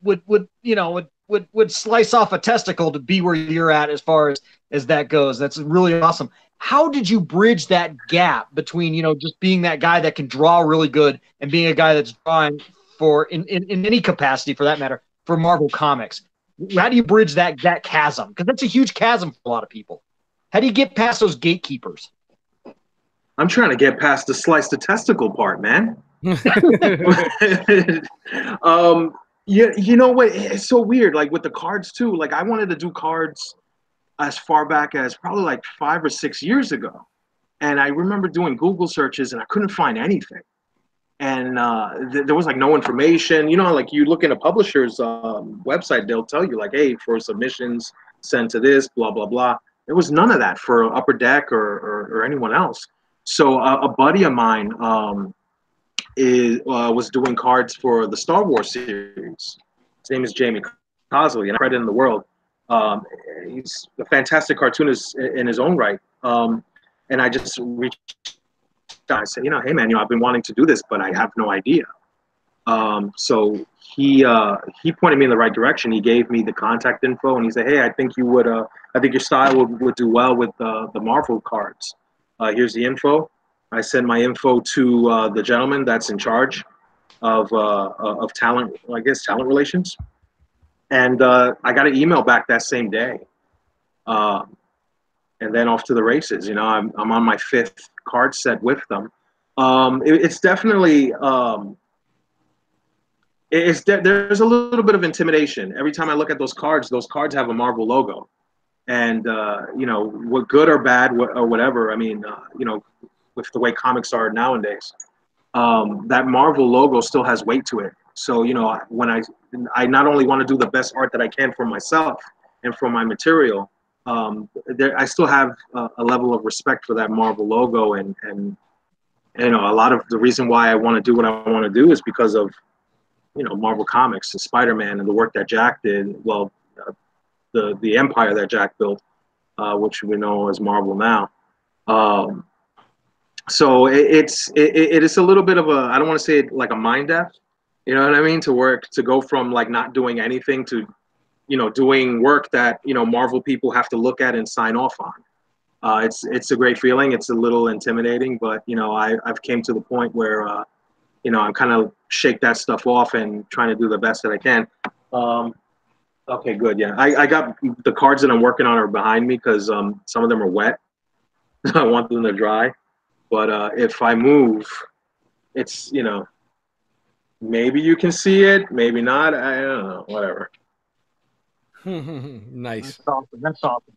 slice off a testicle to be where you're at as far as that goes. That's really awesome. How did you bridge that gap between just being that guy that can draw really good and being a guy that's drawing for in any capacity for that matter for Marvel Comics? How do you bridge that chasm? Because that's a huge chasm for a lot of people. How do you get past those gatekeepers? I'm trying to get past the slice the testicle part, man. You know what? It's so weird. Like with the cards too. Like I wanted to do cards as far back as probably like 5 or 6 years ago, and I remember doing Google searches and I couldn't find anything. And there was like no information. Like you look in a publisher's website, they'll tell you like, hey, for submissions, send to this, blah blah blah. There was none of that for Upper Deck or anyone else. So a buddy of mine was doing cards for the Star Wars series. His name is Jamie Cosley, and credit in the world. He's a fantastic cartoonist in his own right. And I just reached out. I said, hey man, I've been wanting to do this, but I have no idea. So he pointed me in the right direction. He gave me the contact info, and he said, hey, I think you would, I think your style would do well with the Marvel cards. Here's the info. I sent my info to the gentleman that's in charge of talent, I guess talent relations. And I got an email back that same day. And then off to the races. I'm on my 5th card set with them. It's definitely there's a little bit of intimidation every time I look at those cards. Those cards have a Marvel logo, and what good or bad or whatever. I mean, with the way comics are nowadays, that Marvel logo still has weight to it. So when I not only want to do the best art that I can for myself and for my material. I still have a level of respect for that Marvel logo, and a lot of the reason why I want to do what I want to do is because of Marvel Comics and Spider-Man and the work that Jack did. Well, the empire that Jack built, which we know as Marvel now. So it is a little bit of a, I don't want to say it like a mind death, you know what I mean? To go from like not doing anything to doing work that, Marvel people have to look at and sign off on. It's a great feeling. It's a little intimidating, but, I've came to the point where, I'm kind of shake that stuff off and trying to do the best that I can. Okay, good. Yeah. I got the cards that I'm working on are behind me because some of them are wet. I want them to dry. But if I move, it's, maybe you can see it, maybe not. I don't know, whatever. Nice. That's awesome.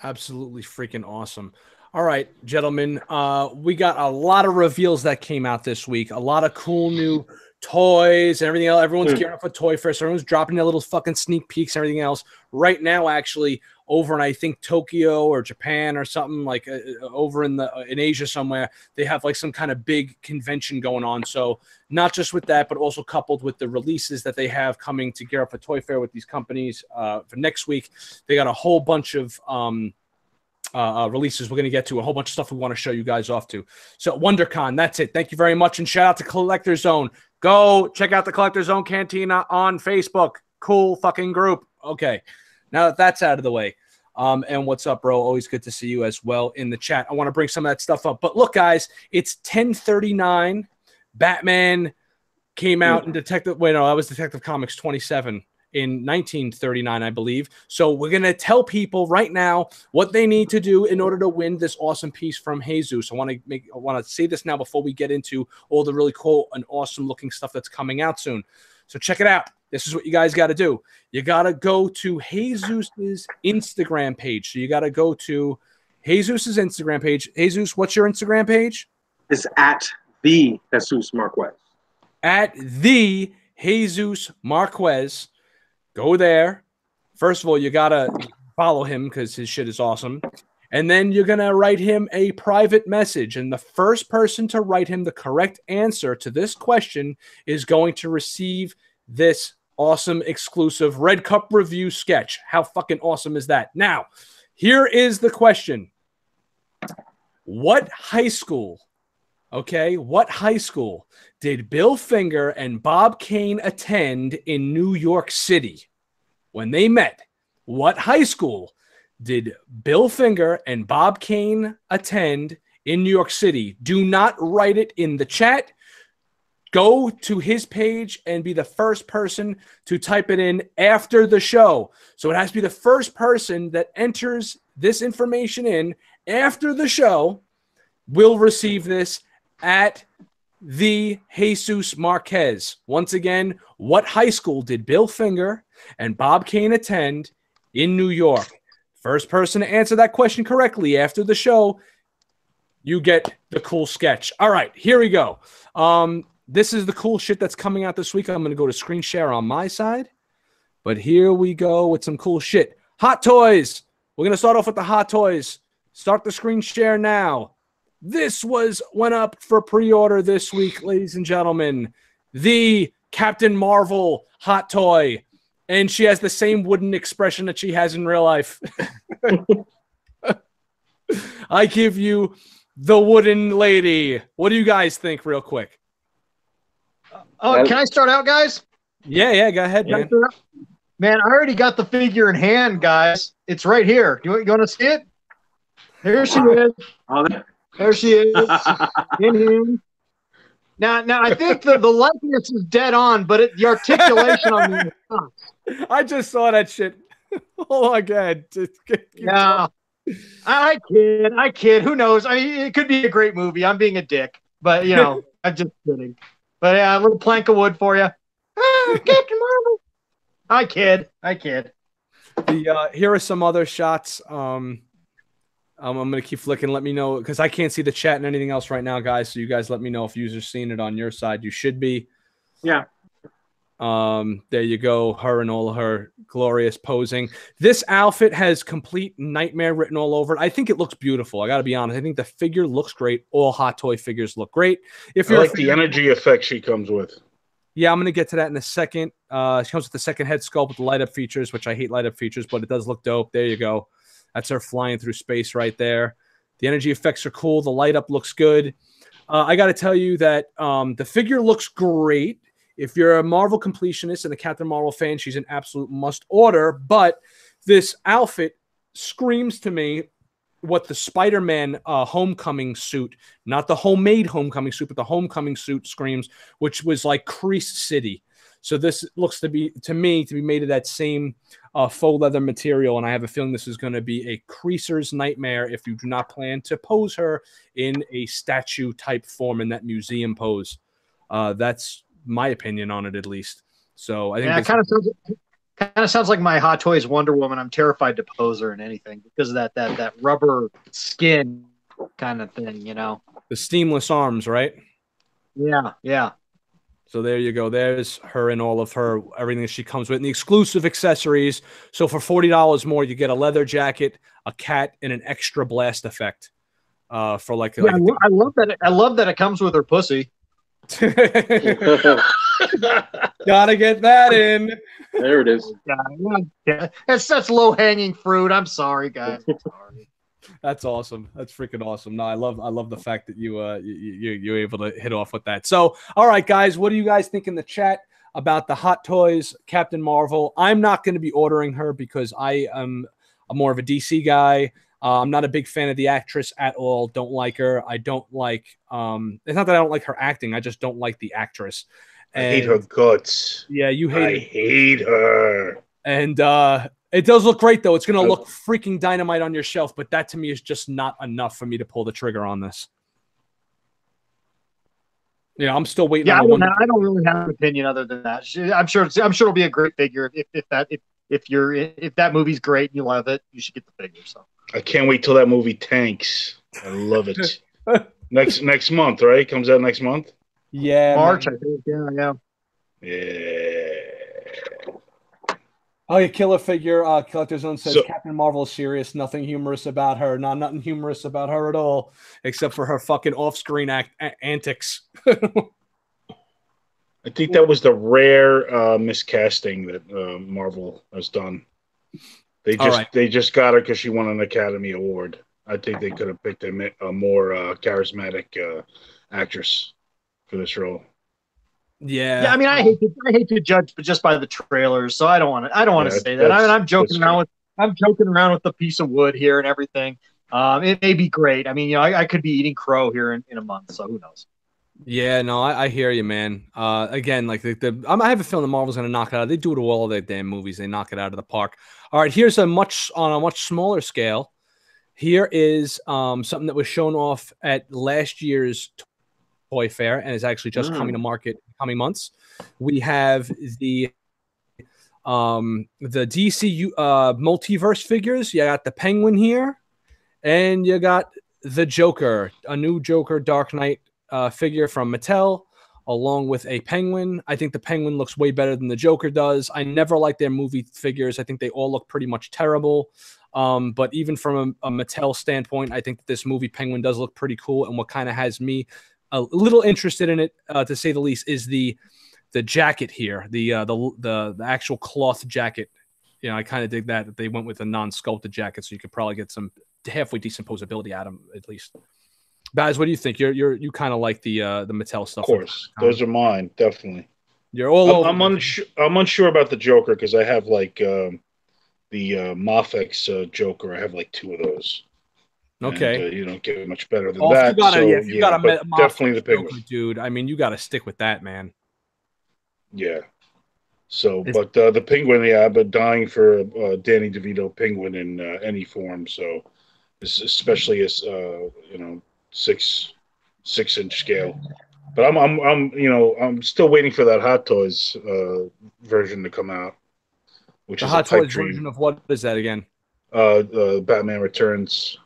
Absolutely freaking awesome. All right, gentlemen, we got a lot of reveals that came out this week. A lot of cool new toys and everything else. Everyone's gearing up for Toy Fest. Everyone's dropping their little fucking sneak peeks and everything else. Right now, actually, over in I think Tokyo or Japan or something like over in Asia somewhere, they have like some kind of big convention going on. So not just with that, but also coupled with the releases that they have coming to gear up for Toy Fair with these companies for next week. They got a whole bunch of releases we're going to get to, a whole bunch of stuff we want to show you guys off to. So WonderCon, that's it. Thank you very much, and shout out to Collector Zone. Go check out the Collector Zone Cantina on Facebook. Cool fucking group. Okay, now that that's out of the way, and what's up, bro? Always good to see you as well in the chat. I want to bring some of that stuff up, but look, guys, it's 10:39. Batman came out in Detective Comics 27 in 1939, I believe. So we're going to tell people right now what they need to do in order to win this awesome piece from Jesus. I want to say this now before we get into all the really cool and awesome looking stuff that's coming out soon. So check it out. This is what you guys got to do. You got to go to Jesus's Instagram page. So you got to go to Jesus's Instagram page. Jesus, what's your Instagram page? It's at the Jesus Marquez. At the Jesus Marquez. Go there. First of all, you got to follow him because his shit is awesome. And then you're going to write him a private message. And the first person to write him the correct answer to this question is going to receive this awesome exclusive Red Cup review sketch. How fucking awesome is that? Now, here is the question. What high school, what high school did Bill Finger and Bob Kane attend in New York City when they met? What high school did Bill Finger and Bob Kane attend in New York City? Do not write it in the chat. Go to his page and be the first person to type it in after the show. So it has to be the first person that enters this information in after the show will receive this at the Jesus Marquez. Once again, what high school did Bill Finger and Bob Kane attend in New York? First person to answer that question correctly after the show, you get the cool sketch. All right, here we go. This is the cool shit that's coming out this week. I'm going to go to screen share on my side. But here we go with some cool shit. Hot Toys. We're going to start off with the Hot Toys. Start the screen share now. This went up for pre-order this week, ladies and gentlemen. The Captain Marvel hot toy. And she has the same wooden expression that she has in real life. I give you the wooden lady. What do you guys think real quick? Oh, can I start out, guys? Yeah, go ahead, man. Man, I already got the figure in hand, guys. It's right here. You want to see it? Here she is. There she is. In here. Now I think the likeness is dead on, but the articulation on the I just saw that shit. Oh my god! Yeah, I kid. Who knows? I mean, it could be a great movie. I'm being a dick, but I'm just kidding. But yeah, a little plank of wood for you. Captain Marvel. I kid. Here are some other shots. I'm gonna keep flicking. Let me know because I can't see the chat and anything else right now, guys. So you guys let me know if users seeing it on your side. You should be. Yeah. There you go. Her and all of her glorious posing. This outfit has complete nightmare written all over it. I think it looks beautiful. I got to be honest. I think the figure looks great. All hot toy figures look great. If you're like the energy effect she comes with. Yeah, I'm going to get to that in a second. She comes with the second head sculpt with the light up features, which I hate light up features, but it does look dope. There you go. That's her flying through space right there. The energy effects are cool. The light up looks good. I got to tell you that the figure looks great. If you're a Marvel completionist and a Captain Marvel fan, she's an absolute must order. But this outfit screams to me what the Spider-Man homecoming suit, not the homemade homecoming suit, but the homecoming suit screams, which was like Crease City. So this looks to me to be made of that same faux leather material, and I have a feeling this is going to be a creaser's nightmare if you do not plan to pose her in a statue type form in that museum pose. That's my opinion on it, at least. So I think it kind of sounds like my Hot Toys Wonder Woman. I'm terrified to pose her in anything because of that rubber skin kind of thing, The seamless arms, right? Yeah. So there you go. There's her and all of her, everything that she comes with, and the exclusive accessories. So for $40 more, you get a leather jacket, a cat, and an extra blast effect. I love that. I love that it comes with her pussy. Gotta get that in. There it is. Yeah. That's low hanging fruit. I'm sorry, guys. I'm sorry. That's awesome. That's freaking awesome. No, I love the fact that you're able to hit off with that. So, all right, guys, what do you guys think in the chat about the Hot Toys Captain Marvel? I'm not going to be ordering her because I am more of a DC guy. I'm not a big fan of the actress at all. Don't like her. I don't like. It's not that I don't like her acting. I just don't like the actress. I hate her guts. Yeah, you hate. I hate her. And it does look great though. It's gonna look freaking dynamite on your shelf. But that to me is just not enough for me to pull the trigger on this. Yeah, I'm still waiting. Yeah, I don't really have an opinion other than that. I'm sure it'll be a great figure. If that movie's great and you love it, you should get the figure. So. I can't wait till that movie tanks. I love it. next month, right? Comes out next month. Yeah, March, man. I think. Yeah. Yeah. Oh, yeah, Killer Figure. Collector Zone says So- Captain Marvel is serious. Nothing humorous about her. Nothing humorous about her at all, except for her fucking off-screen antics. I think that was the rare miscasting that Marvel has done. They just got her because she won an Academy Award. I think they could have picked a more charismatic actress for this role. Yeah. Yeah, I mean, I hate to judge, but just by the trailers, so I don't want to say that. I mean, I'm joking around with the piece of wood here and everything. It may be great. I mean, I could be eating crow here in a month, so who knows? Yeah, no, I hear you, man. Again, like I have a feeling the Marvel's going to knock it out. They do it to all their damn movies. They knock it out of the park. All right, here's on a much smaller scale. Here is something that was shown off at last year's Toy Fair and is actually just coming to market in coming months. We have the DC multiverse figures. You got the Penguin here, and you got the Joker, a new Joker Dark Knight figure from Mattel, along with a Penguin. I think the Penguin looks way better than the Joker does. I never liked their movie figures. I think they all look pretty much terrible. But even from a Mattel standpoint, I think that this movie Penguin does look pretty cool. And what kind of has me a little interested in it, to say the least, is the jacket here, the actual cloth jacket. You know, I kind of dig that they went with a non-sculpted jacket, so you could probably get some halfway decent posability out of them at least. Baz, what do you think? You kind of like the Mattel stuff. Of course, those are mine, definitely. You're all over. I'm unsure about the Joker because I have like the Mafex Joker. I have like 2 of those. Okay, and, you don't get much better than that. If you got a definitely the Penguin, Joker, dude. I mean, you got to stick with that, man. Yeah. So, but the Penguin, yeah, I've been dying for Danny DeVito Penguin in any form. So, especially as 6-inch scale. But I'm still waiting for that Hot Toys version to come out. Which the is Hot a pipe Toys dream. version of what is that again? Batman Returns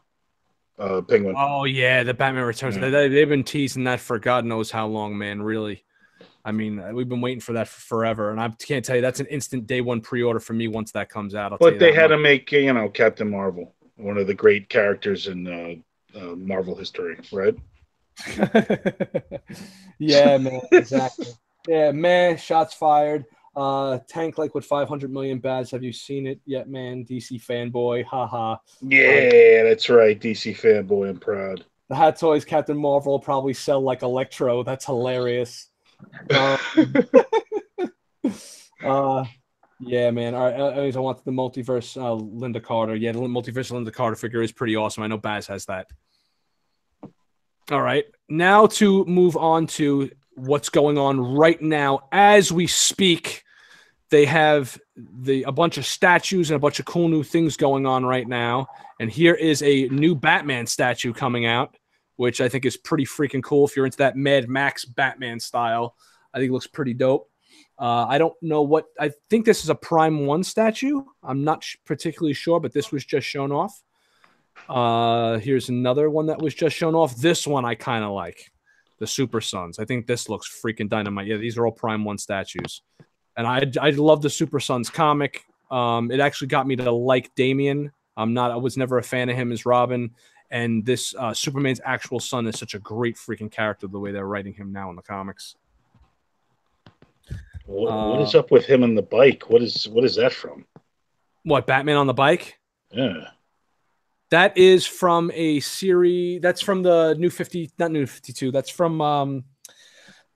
Penguin. Oh yeah, the Batman Returns. Yeah. They've been teasing that for God knows how long, man. Really, I mean, we've been waiting for that for forever, and I can't tell you that's an instant day one pre-order for me once that comes out. But they had to make Captain Marvel, one of the great characters in Marvel history, right? Yeah, man, exactly. Yeah, man. Shots fired. Tank like with 500 million bats. Have you seen it yet, man? DC fanboy, haha. Yeah, that's right. DC fanboy, I'm proud. The Hot Toys Captain Marvel will probably sell like Electro. That's hilarious. Yeah, man. All right, anyways, I want the multiverse Linda Carter. Yeah, the multiverse Linda Carter figure is pretty awesome. I know Baz has that. All right, now to move on to what's going on right now as we speak. They have a bunch of statues and a bunch of cool new things going on right now. And here is a new Batman statue coming out, which I think is pretty freaking cool. If you're into that Mad Max Batman style, I think it looks pretty dope. I don't know I think this is a Prime 1 statue. I'm not particularly sure, but this was just shown off. Here's another one that was just shown off. This one I kind of like. The Super Sons. I think this looks freaking dynamite. Yeah, these are all Prime 1 statues. And I love the Super Sons comic. It actually got me to like Damian. I was never a fan of him as Robin. And this Superman's actual son is such a great freaking character, the way they're writing him now in the comics. What is up with him and the bike? What is that from? What, Batman on the bike? Yeah. That is from a series. That's from the New 50, not New 52. That's from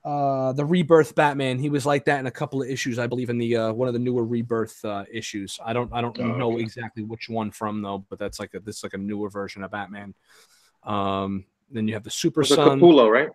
the Rebirth Batman. He was like that in a couple of issues, I believe, in the one of the newer Rebirth issues. I don't know exactly which one from though, but that's like a newer version of Batman. Then you have the Super Son. Capullo, right?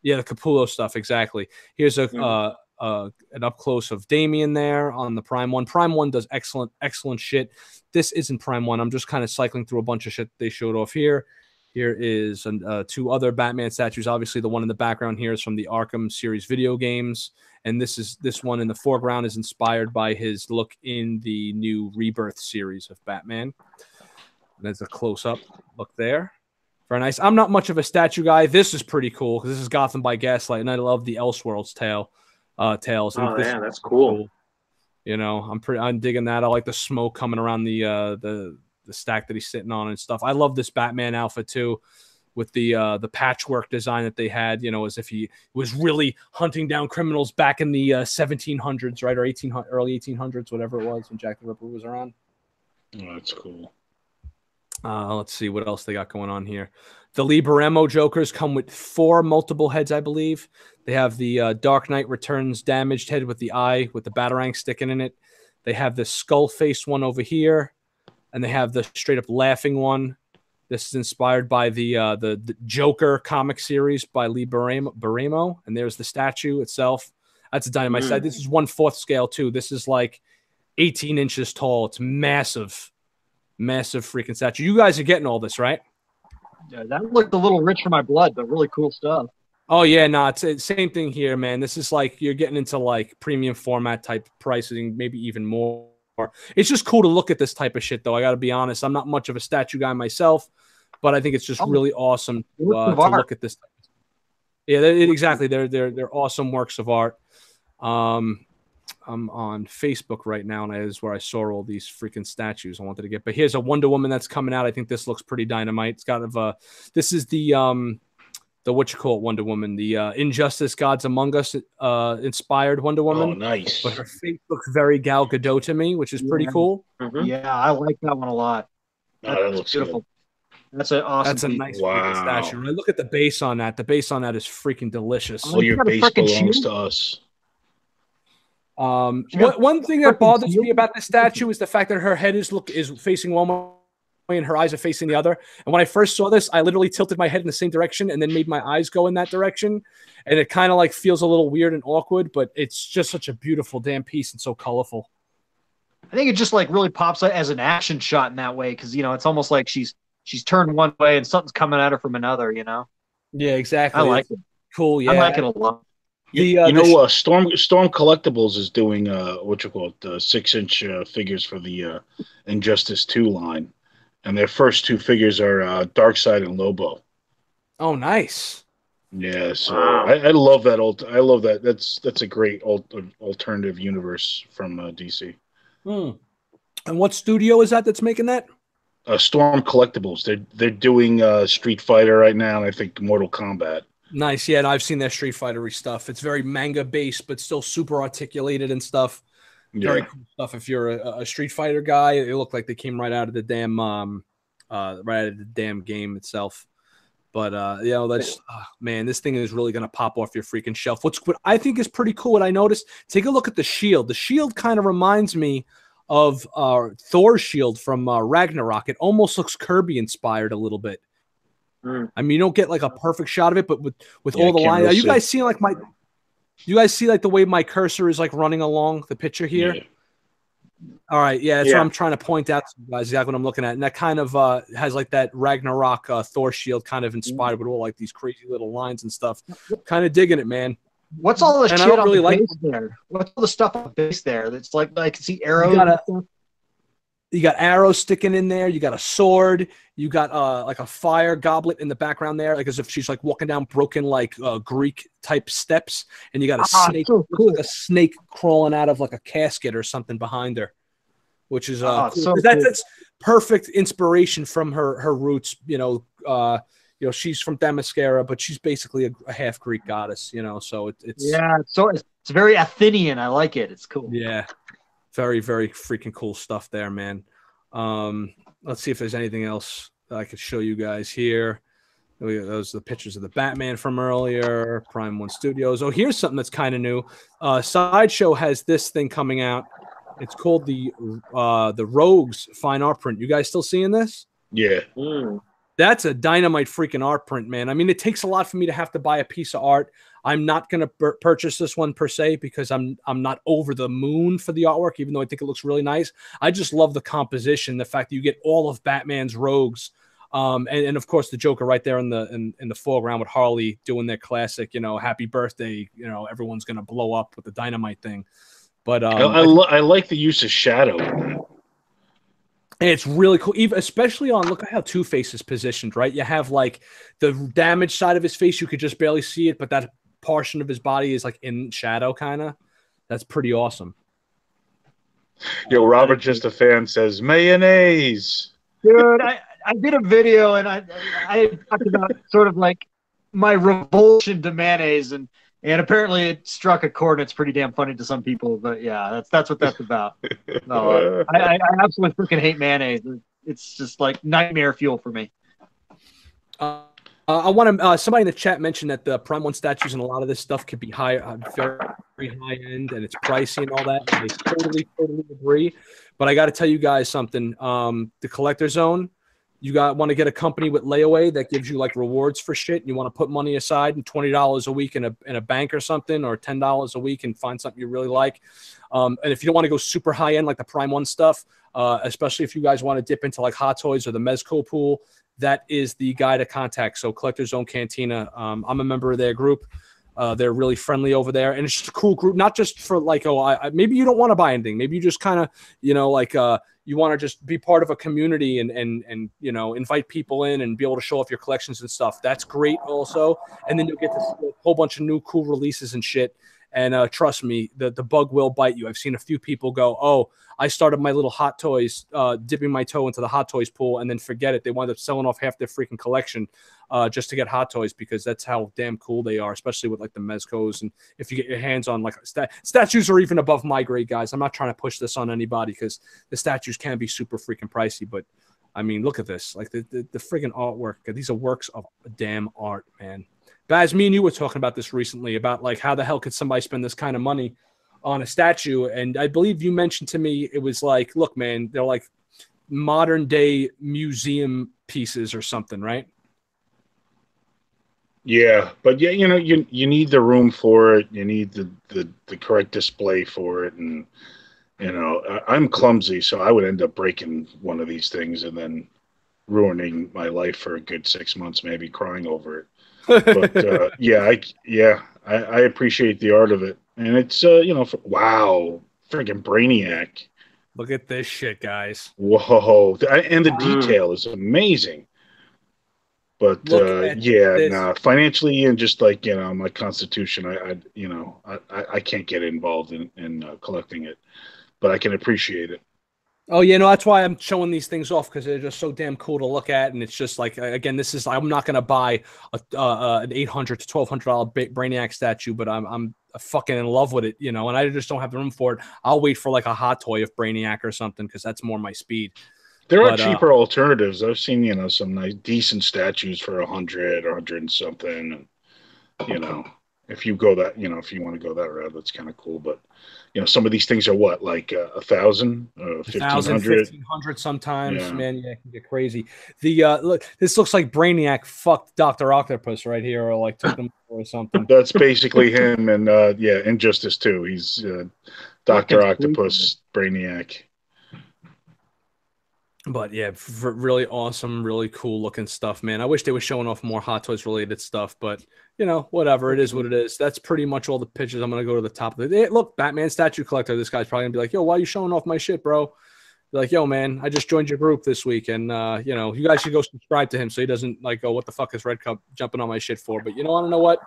Yeah, the Capullo stuff, exactly. Here's an up close of Damian there on the Prime 1. Prime 1 does excellent shit. This isn't Prime 1. I'm just kind of cycling through a bunch of shit they showed off here. Here is 2 other Batman statues. Obviously, the one in the background here is from the Arkham series video games, and this one in the foreground is inspired by his look in the new Rebirth series of Batman. There's a close-up look there. Very nice. I'm not much of a statue guy. This is pretty cool because this is Gotham by Gaslight, and I love the Elseworlds tales. Oh, yeah, that's cool. I'm digging that. I like the smoke coming around the stack that he's sitting on and stuff. I love this Batman outfit too, with the patchwork design that they had, as if he was really hunting down criminals back in the 1700s, right, or early 1800s, whatever it was when Jack the Ripper was around. Oh, that's cool. Let's see what else they got going on here. The Lee Baremo Jokers come with 4 multiple heads, I believe. They have the Dark Knight Returns damaged head with the eye with the Batarang sticking in it. They have the skull face one over here, and they have the straight up laughing one. This is inspired by the Joker comic series by Lee Baremo, and there's the statue itself. That's a dynamite side. This is 1/4 scale too. This is like 18 inches tall. It's massive. Massive freaking statue. You guys are getting all this, right? Yeah, that looked a little rich for my blood, but really cool stuff. Oh, yeah, no, it's the same thing here, man. This is like you're getting into like premium format type pricing, maybe even more. It's just cool to look at this type of shit, though. I got to be honest. I'm not much of a statue guy myself, but I think it's just really awesome to look at this. Yeah, exactly. They're awesome works of art. I'm on Facebook right now, and that is where I saw all these freaking statues I wanted to get. But here's a Wonder Woman that's coming out. I think this looks pretty dynamite. It's got this is the what you call it, Wonder Woman, the Injustice Gods Among Us inspired Wonder Woman. Oh, nice. But her face looks very Gal Gadot to me, which is pretty cool. Mm-hmm. Yeah, I like that one a lot. That looks beautiful. Good. That's an awesome. That's a nice statue. Right? Look at the base on that. The base on that is freaking delicious. Well, your base belongs to us. One thing that bothers me about the statue is the fact that her head is facing one way and her eyes are facing the other. And when I first saw this, I literally tilted my head in the same direction and then made my eyes go in that direction. And it kind of like feels a little weird and awkward, but it's just such a beautiful damn piece and so colorful. I think it just like really pops out as an action shot in that way because it's almost like she's turned one way and something's coming at her from another. Yeah, exactly. I like it. Cool. Yeah, I like it a lot. Storm Collectibles is doing the 6-inch figures for the Injustice 2 line, and their first 2 figures are Darkseid and Lobo. Oh, nice. Yeah, so I love that I love that. That's a great alternative universe from DC. And what studio is that's making that? Storm Collectibles. They're doing Street Fighter right now, and I think Mortal Kombat. Nice, yeah, and I've seen their Street Fighter-y stuff. It's very manga-based, but still super articulated and stuff. Yeah. Very cool stuff. If you're a Street Fighter guy, it looked like they came right out of the damn game itself. But that's man, this thing is really gonna pop off your freaking shelf. What I think is pretty cool. What I noticed, take a look at the shield. The shield kind of reminds me of Thor's shield from Ragnarok. It almost looks Kirby inspired a little bit. I mean, you don't get like a perfect shot of it, but with all the lines, are you guys seeing like you guys see like the way my cursor is like running along the picture here? Yeah. All right, yeah, that's what I'm trying to point out to you guys. Exactly what I'm looking at, and that kind of has like that Ragnarok Thor shield kind of inspired with all like these crazy little lines and stuff. Kind of digging it, man. What's all the shit on the base there? What's all the stuff on the base there? That's like I can see arrows. You got arrows sticking in there. You got a sword. You got like a fire goblet in the background there, like as if she's like walking down broken like Greek type steps. And you got a snake, so cool. like a snake crawling out of like a casket or something behind her, which is cool. So that's perfect inspiration from her roots. She's from Themyscira, but she's basically a half Greek goddess. So it's very Athenian. I like it. It's cool. Yeah. Very, very freaking cool stuff there, man. Let's see if there's anything else that I could show you guys here. Those are the pictures of the Batman from earlier, Prime 1 Studios. Oh, here's something that's kind of new. Sideshow has this thing coming out. It's called the Rogues Fine Art Print. You guys still seeing this? Yeah. That's a dynamite freaking art print, man. I mean, it takes a lot for me to have to buy a piece of art. I'm not going to purchase this one per se because I'm not over the moon for the artwork, even though I think it looks really nice. I just love the composition, the fact that you get all of Batman's rogues, and of course the Joker right there in the foreground with Harley doing their classic, happy birthday, everyone's going to blow up with the dynamite thing. But I like the use of shadow in that. And it's really cool, especially look at how Two-Face is positioned, right? You have like the damaged side of his face, you could just barely see it, but that portion of his body is like in shadow kind of. That's pretty awesome. Yo, Robert Just a Fan says mayonnaise. Dude, I did a video and I talked about sort of like my revulsion to mayonnaise and apparently it struck a chord. It's pretty damn funny to some people, but yeah, that's what that's about. No, I absolutely freaking hate mayonnaise. It's just like nightmare fuel for me. I want to. Somebody in the chat mentioned that the Prime One statues and a lot of this stuff could be high, very high end, and it's pricey and all that. And I totally agree. But I got to tell you guys something. The Collector Zone, you want to get a company with layaway that gives you like rewards for shit. And you want to put money aside and $20 a week in a bank or something, or $10 a week and find something you really like. And if you don't want to go super high end like the Prime One stuff, especially if you guys want to dip into like Hot Toys or the Mezco pool, that is the guy to contact. So Collector Zone Cantina, I'm a member of their group. They're really friendly over there, and it's just a cool group. Not just for like, maybe you don't want to buy anything. Maybe you just kind of, like, you want to just be part of a community and invite people in and be able to show off your collections and stuff. That's great also. And then you'll get to see a whole bunch of new cool releases and shit. And trust me, the bug will bite you. I've seen a few people go, oh, I started my little Hot Toys, dipping my toe into the Hot Toys pool, and then forget it. They wind up selling off half their freaking collection just to get Hot Toys, because that's how damn cool they are, especially with like the Mezcos. And if you get your hands on like statues are even above my grade, guys. I'm not trying to push this on anybody because the statues can be super freaking pricey. But I mean, look at this, like the freaking artwork. These are works of damn art, man. Baz, me and you were talking about this recently about like how the hell could somebody spend this kind of money on a statue? And I believe you mentioned to me it was like, look, man, they're like modern day museum pieces or something, right? Yeah, but yeah, you need the room for it. You need the correct display for it, and I'm clumsy, so I would end up breaking one of these things and then ruining my life for a good 6 months, maybe crying over it. But I appreciate the art of it, and it's wow, freaking Brainiac! Look at this shit, guys! Whoa, and the detail is amazing. But financially and just like my constitution, I can't get involved in collecting it, but I can appreciate it. Oh, yeah, no, that's why I'm showing these things off, because they're just so damn cool to look at. And it's just like, again, I'm not going to buy an $800 to $1,200 Brainiac statue, but I'm fucking in love with it, and I just don't have the room for it. I'll wait for like a Hot Toy of Brainiac or something, because that's more my speed. There are cheaper alternatives. I've seen, some nice, decent statues for $100 or $100 and something. And, if you go that, if you want to go that route, that's kind of cool. But, some of these things are what, like 1,000, 1,500 sometimes, yeah. Man. Yeah, it can get crazy. Look, this looks like Brainiac fucked Dr. Octopus right here, or like took him or something. That's basically him, and Injustice too. He's Dr. Octopus, Brainiac. But yeah, really awesome, really cool looking stuff, man. I wish they were showing off more Hot Toys related stuff, but whatever. It is what it is. That's pretty much all the pictures. I'm gonna go to the top of it. Look, Batman statue collector. This guy's probably gonna be like, yo, why are you showing off my shit, bro? Be like, yo, man, I just joined your group this week, and you guys should go subscribe to him so he doesn't like go, what the fuck is Red Cup jumping on my shit for? But I don't know what.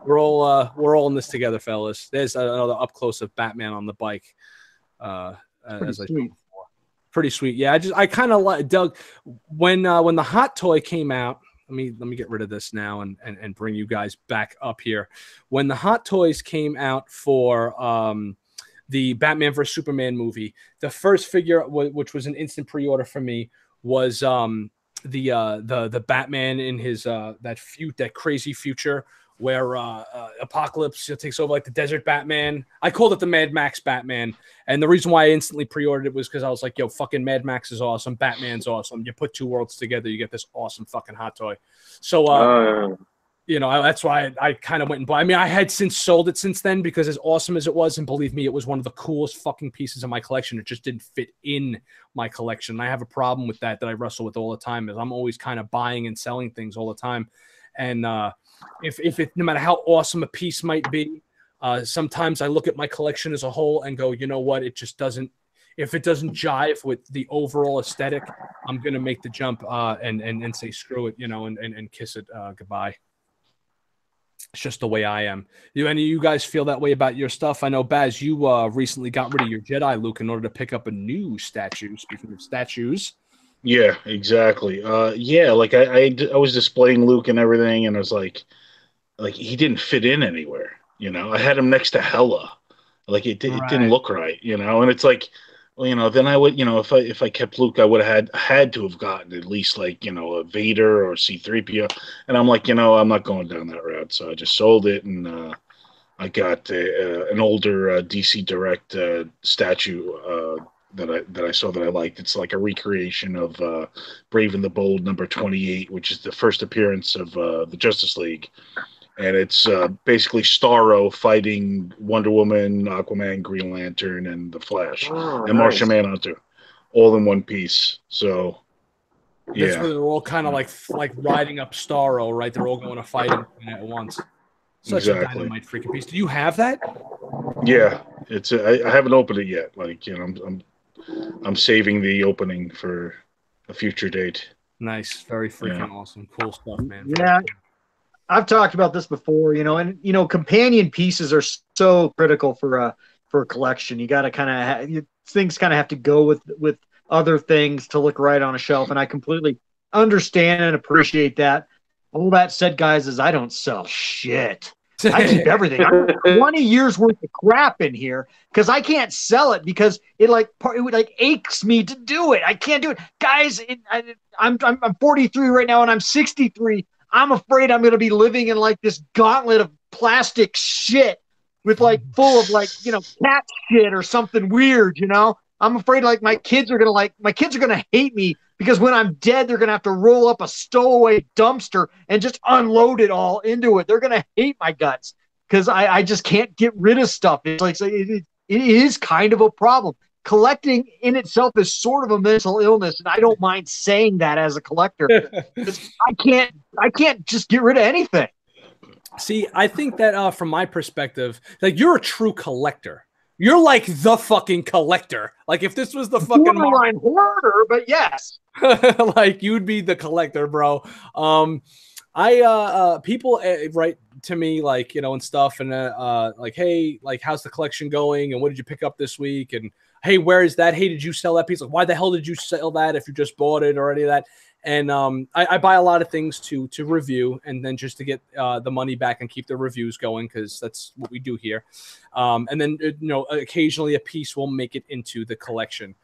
We're all in this together, fellas. There's another up close of Batman on the bike. As I said. Pretty sweet. Yeah, I kind of like Doug when the Hot Toy came out. Let me get rid of this now and bring you guys back up here. When the Hot Toys came out for the Batman vs Superman movie, the first figure, which was an instant pre-order for me, was the Batman in his that crazy future where Apocalypse takes over like the desert Batman. I called it the Mad Max Batman. And the reason why I instantly pre-ordered it was because I was like, yo, fucking Mad Max is awesome. Batman's awesome. You put two worlds together, you get this awesome fucking Hot Toy. So, that's why I kind of went and bought. I mean, I had since sold it since then, because as awesome as it was, and believe me, it was one of the coolest fucking pieces of my collection. It just didn't fit in my collection. And I have a problem with that I wrestle with all the time, is I'm always kind of buying and selling things all the time. And if it, no matter how awesome a piece might be, sometimes I look at my collection as a whole and go, you know what? It just doesn't. If it doesn't jive with the overall aesthetic, I'm gonna make the jump and say screw it, and kiss it goodbye. It's just the way I am. Do any of you guys feel that way about your stuff? I know, Baz, you recently got rid of your Jedi Luke in order to pick up a new statue. Speaking of statues. Yeah, exactly. Yeah, like I was displaying Luke and everything, and I was like he didn't fit in anywhere. I had him next to Hella. Like it didn't look right. And it's like, well, then I would, if I kept Luke, I would have had to have gotten at least like, a Vader or C-3PO. And I'm like, I'm not going down that route. So I just sold it, and I got an older DC Direct statue that I saw that I liked. It's like a recreation of Brave and the Bold #28, which is the first appearance of the Justice League. And it's basically Starro fighting Wonder Woman, Aquaman, Green Lantern, and the Flash, and Martian Manhunter, all in one piece. So, yeah, that's where they're all kind of like riding up Starro, right? They're all going to fight him at once. Such a dynamite freaking piece. Do you have that? Yeah, it's. I haven't opened it yet. Like, I'm saving the opening for a future date. Nice, very freaking awesome, cool stuff, man. Yeah. I've talked about this before, and companion pieces are so critical for a collection. You got to kind of things kind of have to go with other things to look right on a shelf, and I completely understand and appreciate that. All that said, guys, is I don't sell shit. I keep everything. I have 20 years worth of crap in here because I can't sell it because it aches me to do it. I can't do it, guys. I'm 43 right now, and I'm 63. I'm afraid I'm going to be living in like this gauntlet of plastic shit with full of cat shit or something weird, I'm afraid my kids are going to hate me because when I'm dead, they're going to have to roll up a stowaway dumpster and just unload it all into it. They're going to hate my guts because I just can't get rid of stuff. It's like, it is kind of a problem. Collecting in itself is sort of a mental illness, and I don't mind saying that as a collector. I can't just get rid of anything. See, I think that from my perspective, you're a true collector. You're like the fucking collector. Like if this was the fucking borderline hoarder, but yes, you'd be the collector, bro. People write to me and stuff, and hey, how's the collection going, and what did you pick up this week, and hey, where is that? Hey, did you sell that piece? Why the hell did you sell that if you just bought it or any of that? And I buy a lot of things to review, and then just to get the money back and keep the reviews going, because that's what we do here. And then occasionally a piece will make it into the collection.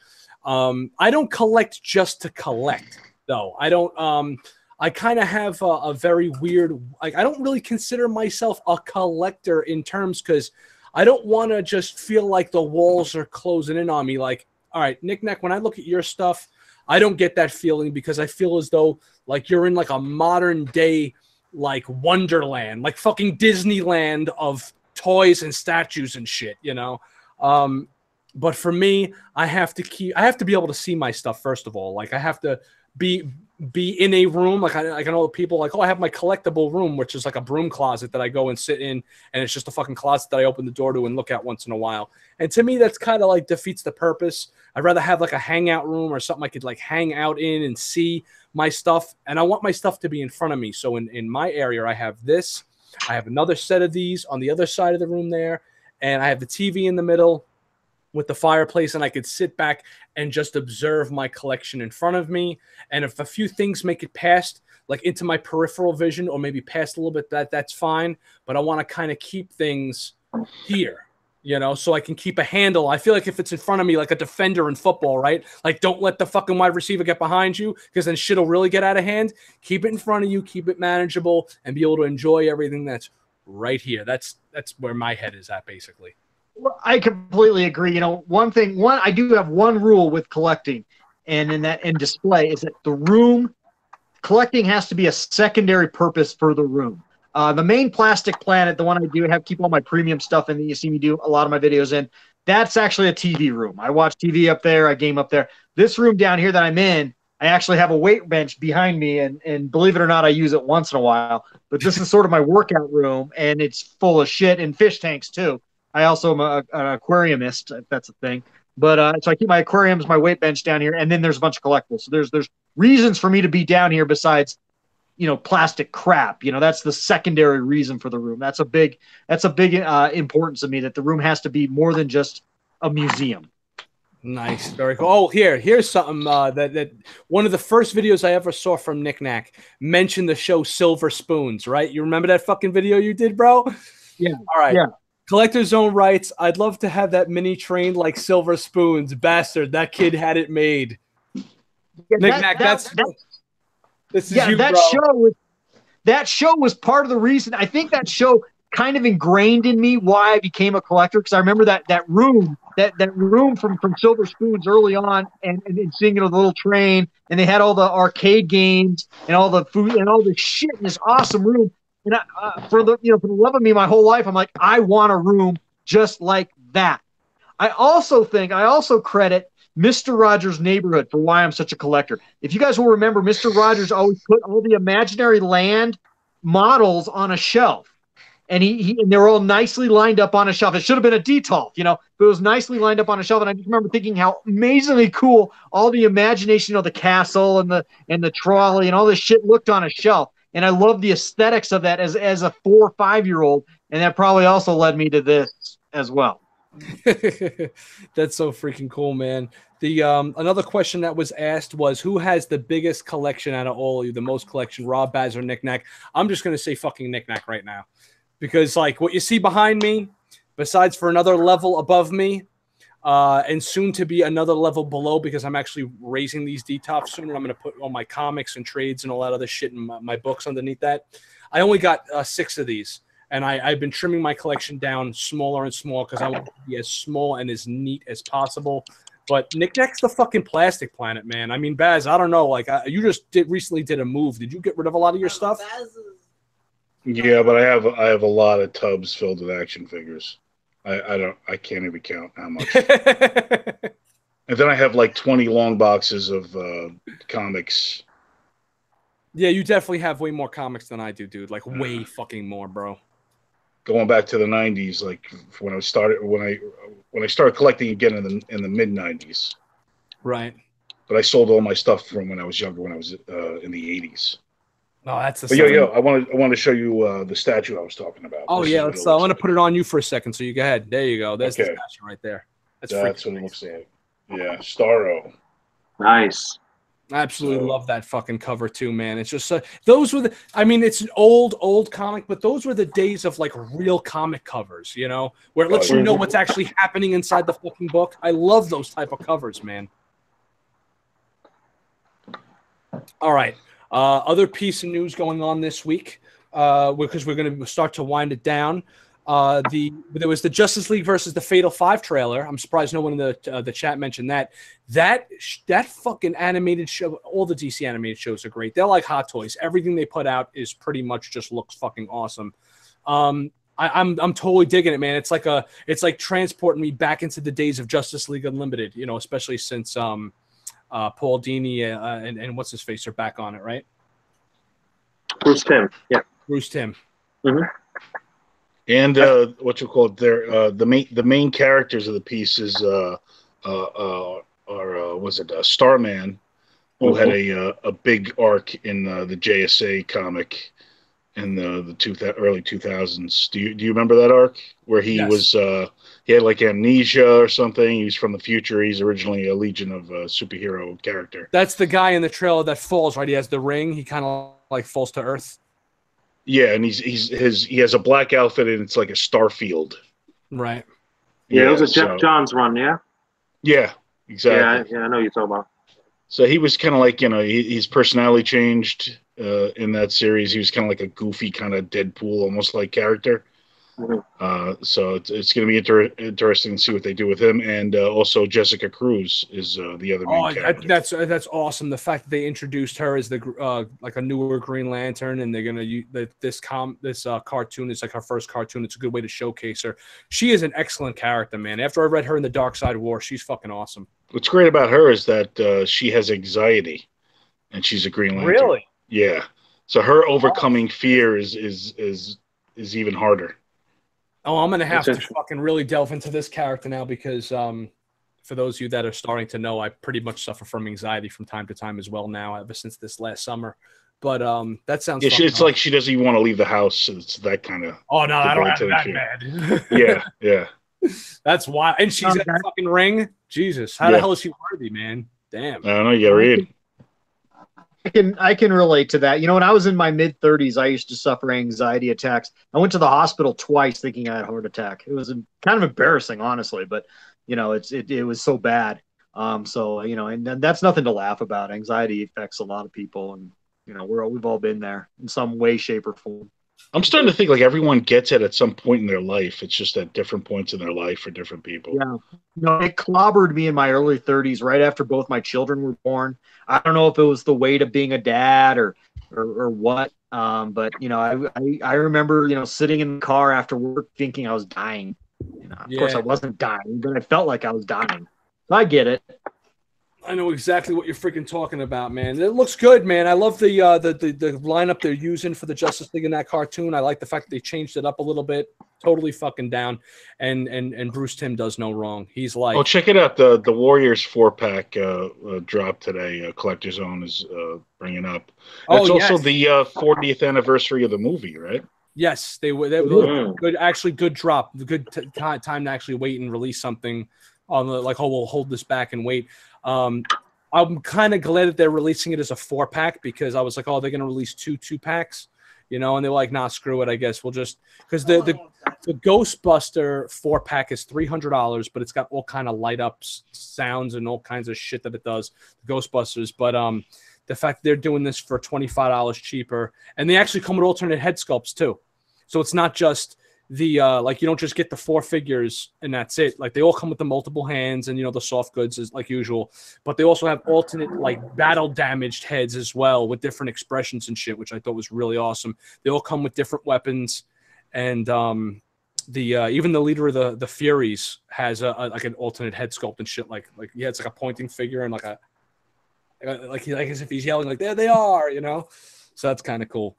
I don't collect just to collect, though. I don't. I kind of have a very weird. I don't really consider myself a collector in terms, because I don't want to just feel like the walls are closing in on me. Like, all right, Nick, when I look at your stuff, I don't get that feeling, because I feel as though you're in a modern day Wonderland, fucking Disneyland of toys and statues and shit, But for me, I have to be able to see my stuff first of all. I have to be in a room. I know people I have my collectible room, which is a broom closet that I go and sit in, and it's just a fucking closet that I open the door to and look at once in a while. And to me, that's kind of defeats the purpose. I'd rather have a hangout room or something I could hang out in and see my stuff. And I want my stuff to be in front of me. So in my area, I have this. I have another set of these on the other side of the room there, and I have the TV in the middle with the fireplace, and I could sit back and just observe my collection in front of me. And if a few things make it past into my peripheral vision, or maybe past a little bit, that's fine. But I want to kind of keep things here, so I can keep a handle. I feel like if it's in front of me, like a defender in football, right? Don't let the fucking wide receiver get behind you, because then shit'll really get out of hand. Keep it in front of you, keep it manageable, and be able to enjoy everything that's right here. That's where my head is at, basically. I completely agree. I do have one rule with collecting and in display, is that the room collecting has to be a secondary purpose for the room. The main plastic planet, the one I do keep all my premium stuff in that you see me do a lot of my videos in, that's actually a TV room. I watch TV up there, I game up there. This room down here that I'm in, I actually have a weight bench behind me, and believe it or not, I use it once in a while. But this is sort of my workout room, and it's full of shit, and fish tanks too. I also am an aquariumist, if that's a thing. But so I keep my aquariums, my weight bench down here, and then there's a bunch of collectibles. So there's reasons for me to be down here besides plastic crap. That's the secondary reason for the room. That's a big importance to me, that the room has to be more than just a museum. Nice, very cool. Oh, here's something that one of the first videos I ever saw from Nick Knack mentioned the show Silver Spoons, right? You remember that fucking video you did, bro? Yeah. All right. Yeah. Collector's Zone writes, I'd love to have that mini train like Silver Spoons. Bastard, that kid had it made. Yeah, Nick Knack, this is you, that bro. That show was part of the reason. I think that show kind of ingrained in me why I became a collector, because I remember that room from Silver Spoons early on, and seeing the little train, and they had all the arcade games and all the food and all the shit in this awesome room. And for the love of me, my whole life, I'm like, I want a room just like that. I also credit Mr. Rogers' Neighborhood for why I'm such a collector. If you guys will remember, Mr. Rogers always put all the imaginary land models on a shelf. And and they were all nicely lined up on a shelf. It should have been a detolf, but it was nicely lined up on a shelf. And I just remember thinking how amazingly cool all the imagination of the castle and the trolley and all this shit looked on a shelf. And I love the aesthetics of that as a 4 or 5-year-old. And that probably also led me to this as well. That's so freaking cool, man. The another question that was asked was, who has the biggest collection out of all of you, the most collection, Rob, Baz, or Nick Knack? I'm just going to say fucking Nick Knack right now. Because, like, what you see behind me, besides for another level above me, and soon to be another level below, because I'm actually raising these D-tops soon, and I'm going to put all my comics and trades and all that other shit in my books underneath that. I only got 6 of these, and I've been trimming my collection down smaller and smaller because I want it to be as small and as neat as possible. But Nick Knack's the fucking plastic planet, man. I mean, Baz, I don't know. Like, you just recently did a move. Did you get rid of a lot of your stuff? Yeah, but I have a lot of tubs filled with action figures. I can't even count how much. And then I have like 20 long boxes of comics. Yeah, you definitely have way more comics than I do, dude. Like way fucking more, bro. Going back to the 90s, like when I started collecting again in the mid 90s. Right. But I sold all my stuff from when I was younger, when I was in the 80s. Oh, that's But I want to show you the statue I was talking about. Oh, this yeah, I want to put it on you for a second, so you go ahead. There you go. There's the statue right there. That's what it looks like. Yeah, Starro. Nice. I absolutely love that fucking cover too, man. It's just those were it's an old comic, but those were the days of like real comic covers, where it lets you know what's actually happening inside the fucking book. I love those type of covers, man. All right. Other piece of news going on this week, because we're going to start to wind it down. There was the Justice League versus the Fatal 5 trailer. I'm surprised no one in the chat mentioned that. That fucking animated show. All the DC animated shows are great. They're like hot toys. Everything they put out is pretty much just looks fucking awesome. I'm totally digging it, man. It's like transporting me back into the days of Justice League Unlimited. Especially since Paul Dini and what's his face are back on it, right? Bruce Timm, yeah. Bruce Timm. Mm-hmm. And what you call it there? The main characters of the piece is Starman, who had a big arc in the JSA comic in the early 2000s. Do you remember that arc where he was he had like amnesia or something? He's from the future. He's originally a Legion of superhero character. That's the guy in the trailer that falls, right? He has the ring. He kind of like falls to Earth. Yeah, and he has a black outfit and it's like a star field. Right. Yeah, it was a Jeff Johns run, yeah? Yeah, exactly. Yeah, I know what you're talking about. So he was kind of like, his personality changed in that series. He was kind of like a goofy kind of Deadpool almost like character. Mm-hmm. So it's going to be interesting to see what they do with him. And also Jessica Cruz is the other main character. That's awesome. The fact that they introduced her as the like a newer Green Lantern, and they're going to use this cartoon is like her first cartoon. It's a good way to showcase her. She is an excellent character, man. After I read her in the Dark Side War, she's fucking awesome. What's great about her is that she has anxiety, and she's a Green Lantern. Really? Yeah. So her overcoming fear is even harder. Oh, I'm going to have to fucking really delve into this character now because for those of you that are starting to know, I pretty much suffer from anxiety from time to time as well now, ever since this last summer. But that sounds. Yeah, it's like she doesn't even want to leave the house. It's that kind of. Oh no, I don't have that bad. Yeah. That's why. And she's got a fucking ring. Jesus, how the hell is she worthy, man? Damn. I don't know. You read. I can relate to that. You know, when I was in my mid-30s, I used to suffer anxiety attacks. I went to the hospital twice thinking I had a heart attack. It was kind of embarrassing, honestly, but you know, it was so bad. So you know, and that's nothing to laugh about. Anxiety affects a lot of people, and you know, we've all been there in some way, shape, or form. I'm starting to think like everyone gets it at some point in their life. It's just at different points in their life for different people. Yeah. You know, it clobbered me in my early 30s, right after both my children were born. I don't know if it was the weight of being a dad or what. But you know, I remember, you know, sitting in the car after work thinking I was dying. You know, of course I wasn't dying, but I felt like I was dying. So I get it. I know exactly what you're freaking talking about, man. It looks good, man. I love the lineup they're using for the Justice League in that cartoon. I like the fact that they changed it up a little bit. Totally fucking down. And Bruce Timm does no wrong. He's like, oh, check it out. The Warriors 4-pack dropped today. Collector's Zone is bringing up. That's also the 40th anniversary of the movie, right? Yes, they were good. Actually, good drop. Good time to actually wait and release something. On the like, oh, we'll hold this back and wait. I'm kind of glad that they're releasing it as a 4-pack because I was like, oh, they're going to release 2-packs, you know, and they were like, nah, screw it. I guess we'll just because the Ghostbuster 4-pack is $300, but it's got all kind of light up sounds and all kinds of shit that it does. The Ghostbusters, but the fact they're doing this for $25 cheaper, and they actually come with alternate head sculpts too, so it's not just the like you don't just get the 4 figures and that's it. Like they all come with the multiple hands and you know the soft goods is like usual, but they also have alternate like battle damaged heads as well with different expressions and shit, which I thought was really awesome. They all come with different weapons, and even the leader of the Furies has like an alternate head sculpt and shit. Like yeah, it's like a pointing figure and like as if he's yelling like there they are, you know. So that's kind of cool.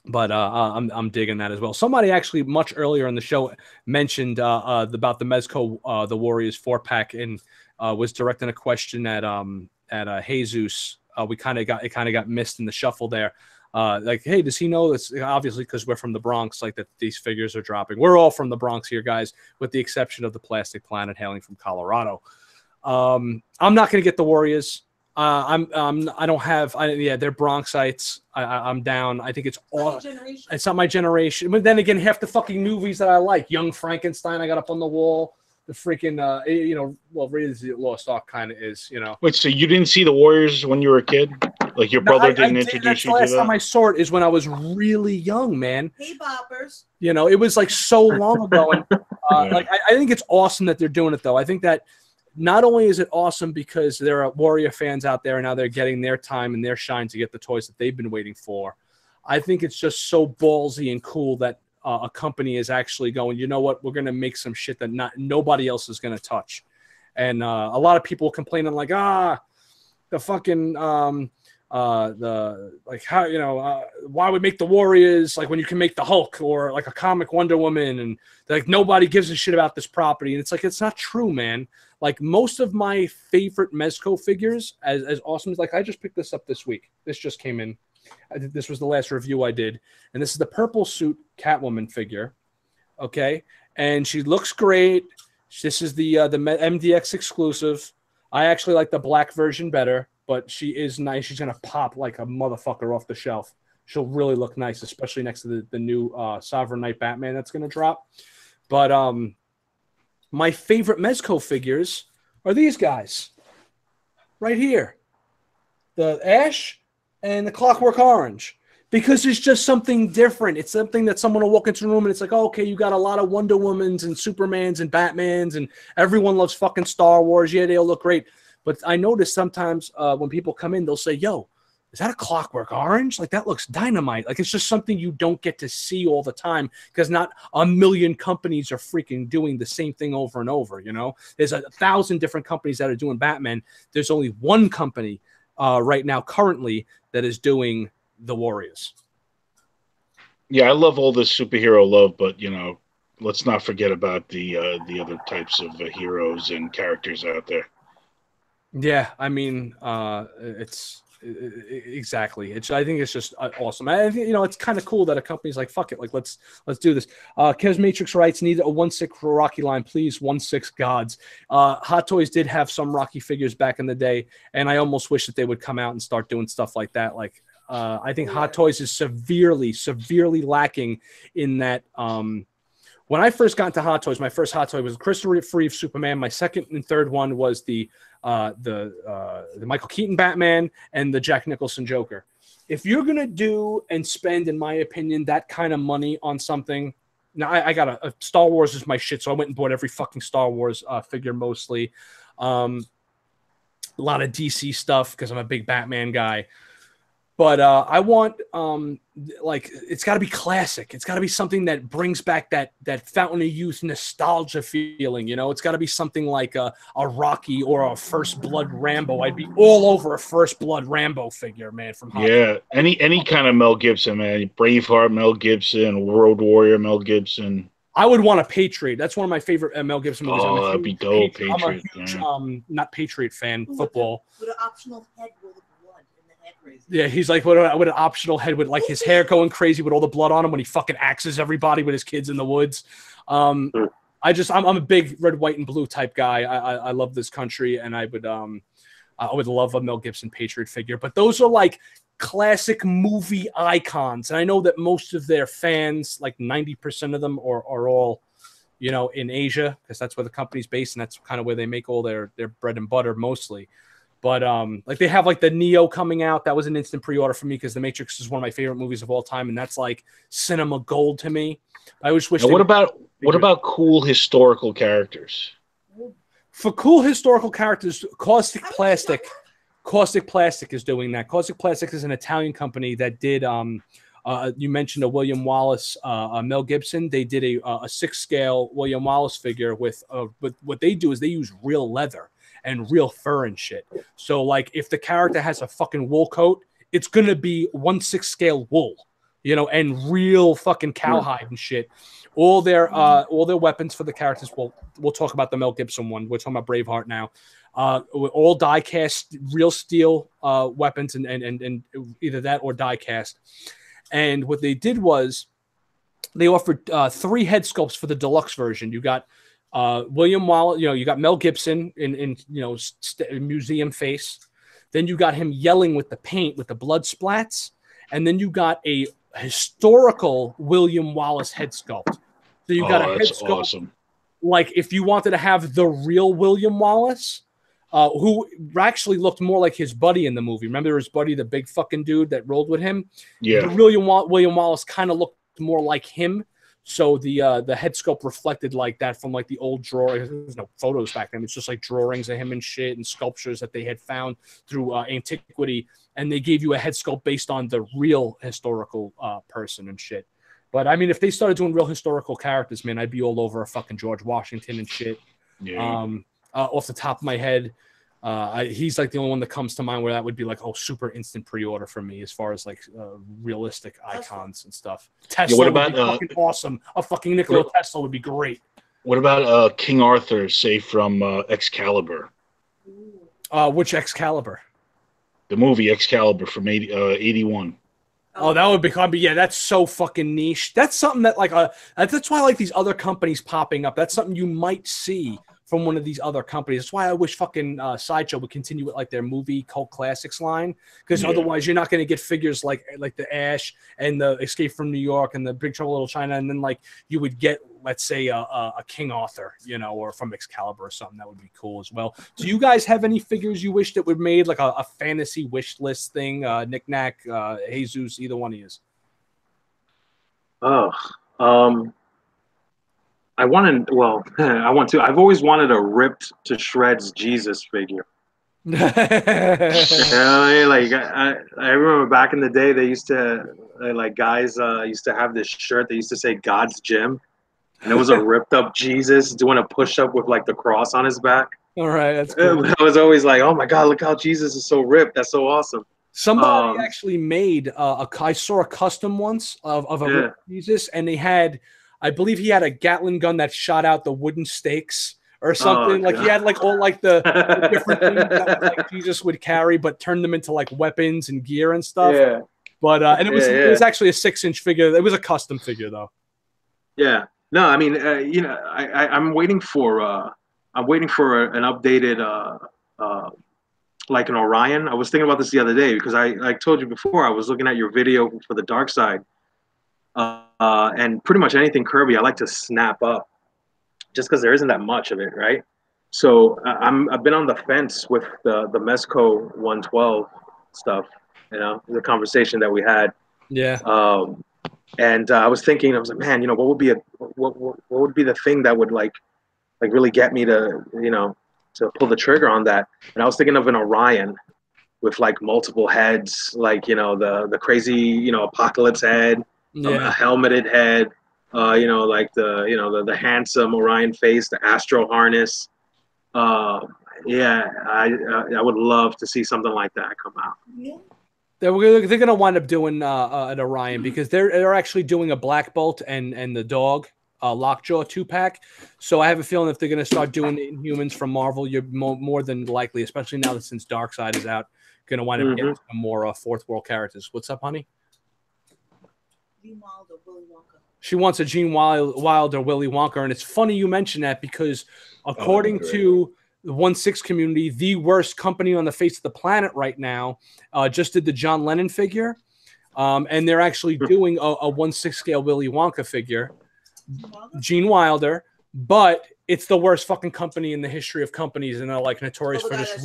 But I'm digging that as well. Somebody actually much earlier in the show mentioned about the Mezco the Warriors 4-pack and was directing a question at Jesus. We kind of got missed in the shuffle there. Like, hey, does he know this? Obviously, because we're from the Bronx, like that these figures are dropping. We're all from the Bronx here, guys, with the exception of the Plastic Planet hailing from Colorado. I'm not going to get the Warriors. I don't have. They're Bronxites. I'm down. I think it's all. It's not my generation. But then again, half the fucking movies that I like, Young Frankenstein, I got up on the wall. The freaking, Raiders of the Lost Ark kind of is, you know. Wait, so you didn't see the Warriors when you were a kid? Like your brother didn't introduce you to that? The last time I saw it is when I was really young, man. Hey, boppers. You know, it was like so long ago, and I think it's awesome that they're doing it though. I think that. Not only is it awesome because there are Warrior fans out there and now they're getting their time and their shine to get the toys that they've been waiting for. I think it's just so ballsy and cool that a company is actually going, you know what, we're going to make some shit that nobody else is going to touch. And a lot of people complaining like, the fucking why would make the Warriors like when you can make the Hulk or like a comic Wonder Woman, and like nobody gives a shit about this property. And it's like, it's not true, man. Like most of my favorite Mezco figures, as awesome as like I just picked this up this week. This just came in. This was the last review I did, and this is the purple suit Catwoman figure. Okay, and she looks great. This is the MDX exclusive. I actually like the black version better, but she is nice. She's gonna pop like a motherfucker off the shelf. She'll really look nice, especially next to the new Sovereign Knight Batman that's gonna drop. But my favorite Mezco figures are these guys right here, the Ash and the Clockwork Orange, because it's just something different. It's something that someone will walk into the room and it's like, oh, okay, you got a lot of Wonder Womans and Supermans and Batmans and everyone loves fucking Star Wars. Yeah, they all look great. But I notice sometimes when people come in, they'll say, yo, is that a Clockwork Orange? Like, that looks dynamite. Like, it's just something you don't get to see all the time because not a million companies are freaking doing the same thing over and over, you know? There's 1,000 different companies that are doing Batman. There's only one company right now currently that is doing the Warriors. Yeah, I love all this superhero love, but, you know, let's not forget about the other types of heroes and characters out there. Yeah, I mean, it's Exactly. I think it's just awesome. I think, it's kind of cool that a company's like, fuck it, like let's do this. Kev's Matrix writes, need a 1/6 for Rocky line, please. 1/6 gods. Hot Toys did have some Rocky figures back in the day, and I almost wish that they would come out and start doing stuff like that. Like, I think Hot Toys is severely lacking in that. When I first got into Hot Toys, my first Hot Toy was Christopher Reeve Superman. My second and third one was the Michael Keaton Batman and the Jack Nicholson Joker. If you're gonna do and spend, in my opinion, that kind of money on something, now I got a Star Wars is my shit, so I went and bought every fucking Star Wars figure mostly. A lot of DC stuff because I'm a big Batman guy. But I want, it's got to be classic. It's got to be something that brings back that Fountain of Youth nostalgia feeling. It's got to be something like a Rocky or a First Blood Rambo. I'd be all over a First Blood Rambo figure, man. From Hot yeah, any kind of Mel Gibson, man. Braveheart, Mel Gibson, World Warrior, Mel Gibson. I would want a Patriot. That's one of my favorite Mel Gibson movies. Oh, that'd be dope. Patriot. I'm a huge, not Patriot fan. Football. With an optional head with blood in the head raising. Yeah, he's like with an optional head with like his hair going crazy with all the blood on him when he fucking axes everybody with his kids in the woods. I'm a big red, white, and blue type guy. I love this country, and I would love a Mel Gibson Patriot figure. But those are like classic movie icons, and I know that most of their fans, like 90% of them, are all, in Asia, because that's where the company's based, and that's kind of where they make all their bread and butter mostly. But like they have like the Neo coming out. That was an instant pre-order for me because The Matrix is one of my favorite movies of all time, and that's like cinema gold to me. I always wish. What about cool historical characters? For cool historical characters, Caustic Plastic is doing that. Caustic Plastic is an Italian company that did. You mentioned a William Wallace, Mel Gibson. They did a 6-scale William Wallace figure with what they do is they use real leather and real fur and shit. So like if the character has a fucking wool coat, it's gonna be 1/6 scale wool, and real fucking cowhide and shit. All their weapons for the characters. We'll talk about the Mel Gibson one. We're talking about Braveheart now. All die cast, real steel weapons, and either that or die cast. And what they did was they offered 3 head sculpts for the deluxe version. You got William Wallace, you got Mel Gibson in museum face. Then you got him yelling with the paint with the blood splats, and then you got a historical William Wallace head sculpt. So you got a head sculpt. Awesome. Like if you wanted to have the real William Wallace, who actually looked more like his buddy in the movie. Remember his buddy, the big fucking dude that rolled with him? Yeah. The William Wallace kind of looked more like him. So the head sculpt reflected like that from like the old drawings. There's no photos back then. It's just like drawings of him and shit and sculptures that they had found through antiquity. And they gave you a head sculpt based on the real historical person and shit. But I mean, if they started doing real historical characters, man, I'd be all over a fucking George Washington and shit. Yeah. Off the top of my head, he's like the only one that comes to mind where that would be like, super instant pre-order for me as far as like realistic icons and stuff. Tesla what about, would be fucking awesome. A fucking Nikola Tesla would be great. What about King Arthur, say from Excalibur? Which Excalibur? The movie Excalibur from 81. Oh, that would become, yeah, that's so fucking niche. That's something that like, that's why I like these other companies popping up. That's something you might see from one of these other companies. That's why I wish fucking Sideshow would continue with like their movie cult classics line, because otherwise you're not going to get figures like the Ash and the Escape from New York and the Big Trouble in Little China, and then like you would get, let's say, a King Arthur, or from Excalibur or something. That would be cool as well. Do you guys have any figures you wish that were made, like a fantasy wish list thing? Knick Knack, Jesus, either one of you? I've always wanted a ripped to shreds Jesus figure. I remember back in the day, they used to guys used to have this shirt that used to say God's Gym, and it was a ripped up Jesus doing a push up with like the cross on his back. All right, that's cool. I was always like, oh my God, look how Jesus is so ripped. That's so awesome. Somebody actually made I saw a custom once of a Jesus, and they had, I believe he had a Gatling gun that shot out the wooden stakes or something. Like he had like all like the different things that like Jesus would carry, but turned them into like weapons and gear and stuff. Yeah. But and it was actually a 6-inch figure. It was a custom figure though. Yeah. No, I mean, you know, I'm waiting for an updated like an Orion. I was thinking about this the other day because I told you before, I was looking at your video for the Dark Side, and pretty much anything Kirby I like to snap up, just because there isn't that much of it, right? So I've been on the fence with the Mezco 112 stuff. You know, the conversation that we had. Yeah. And I was thinking, I was like, man, you know, what would be the thing that would like really get me to, you know, to pull the trigger on that? And I was thinking of an Orion with like multiple heads, like, you know, the crazy, you know, Apocalypse head, a helmeted head, you know, like the handsome Orion face, the Astro harness. Yeah, I would love to see something like that come out. Yeah. They're going to wind up doing an Orion because they're actually doing a Black Bolt and the dog Lockjaw 2-pack. So I have a feeling if they're going to start doing Inhumans from Marvel, you're more than likely, especially now that since Darkseid is out, going to wind up getting some more fourth world characters. What's up, honey? Gene Wilder, Willy Wonka. She wants a Gene Wilder, Willy Wonka, and it's funny you mention that because according to the 1/6 community, the worst company on the face of the planet right now, just did the John Lennon figure, and they're actually doing a 1/6 scale Willy Wonka figure, Gene Wilder, but it's the worst fucking company in the history of companies, and they're like notorious for just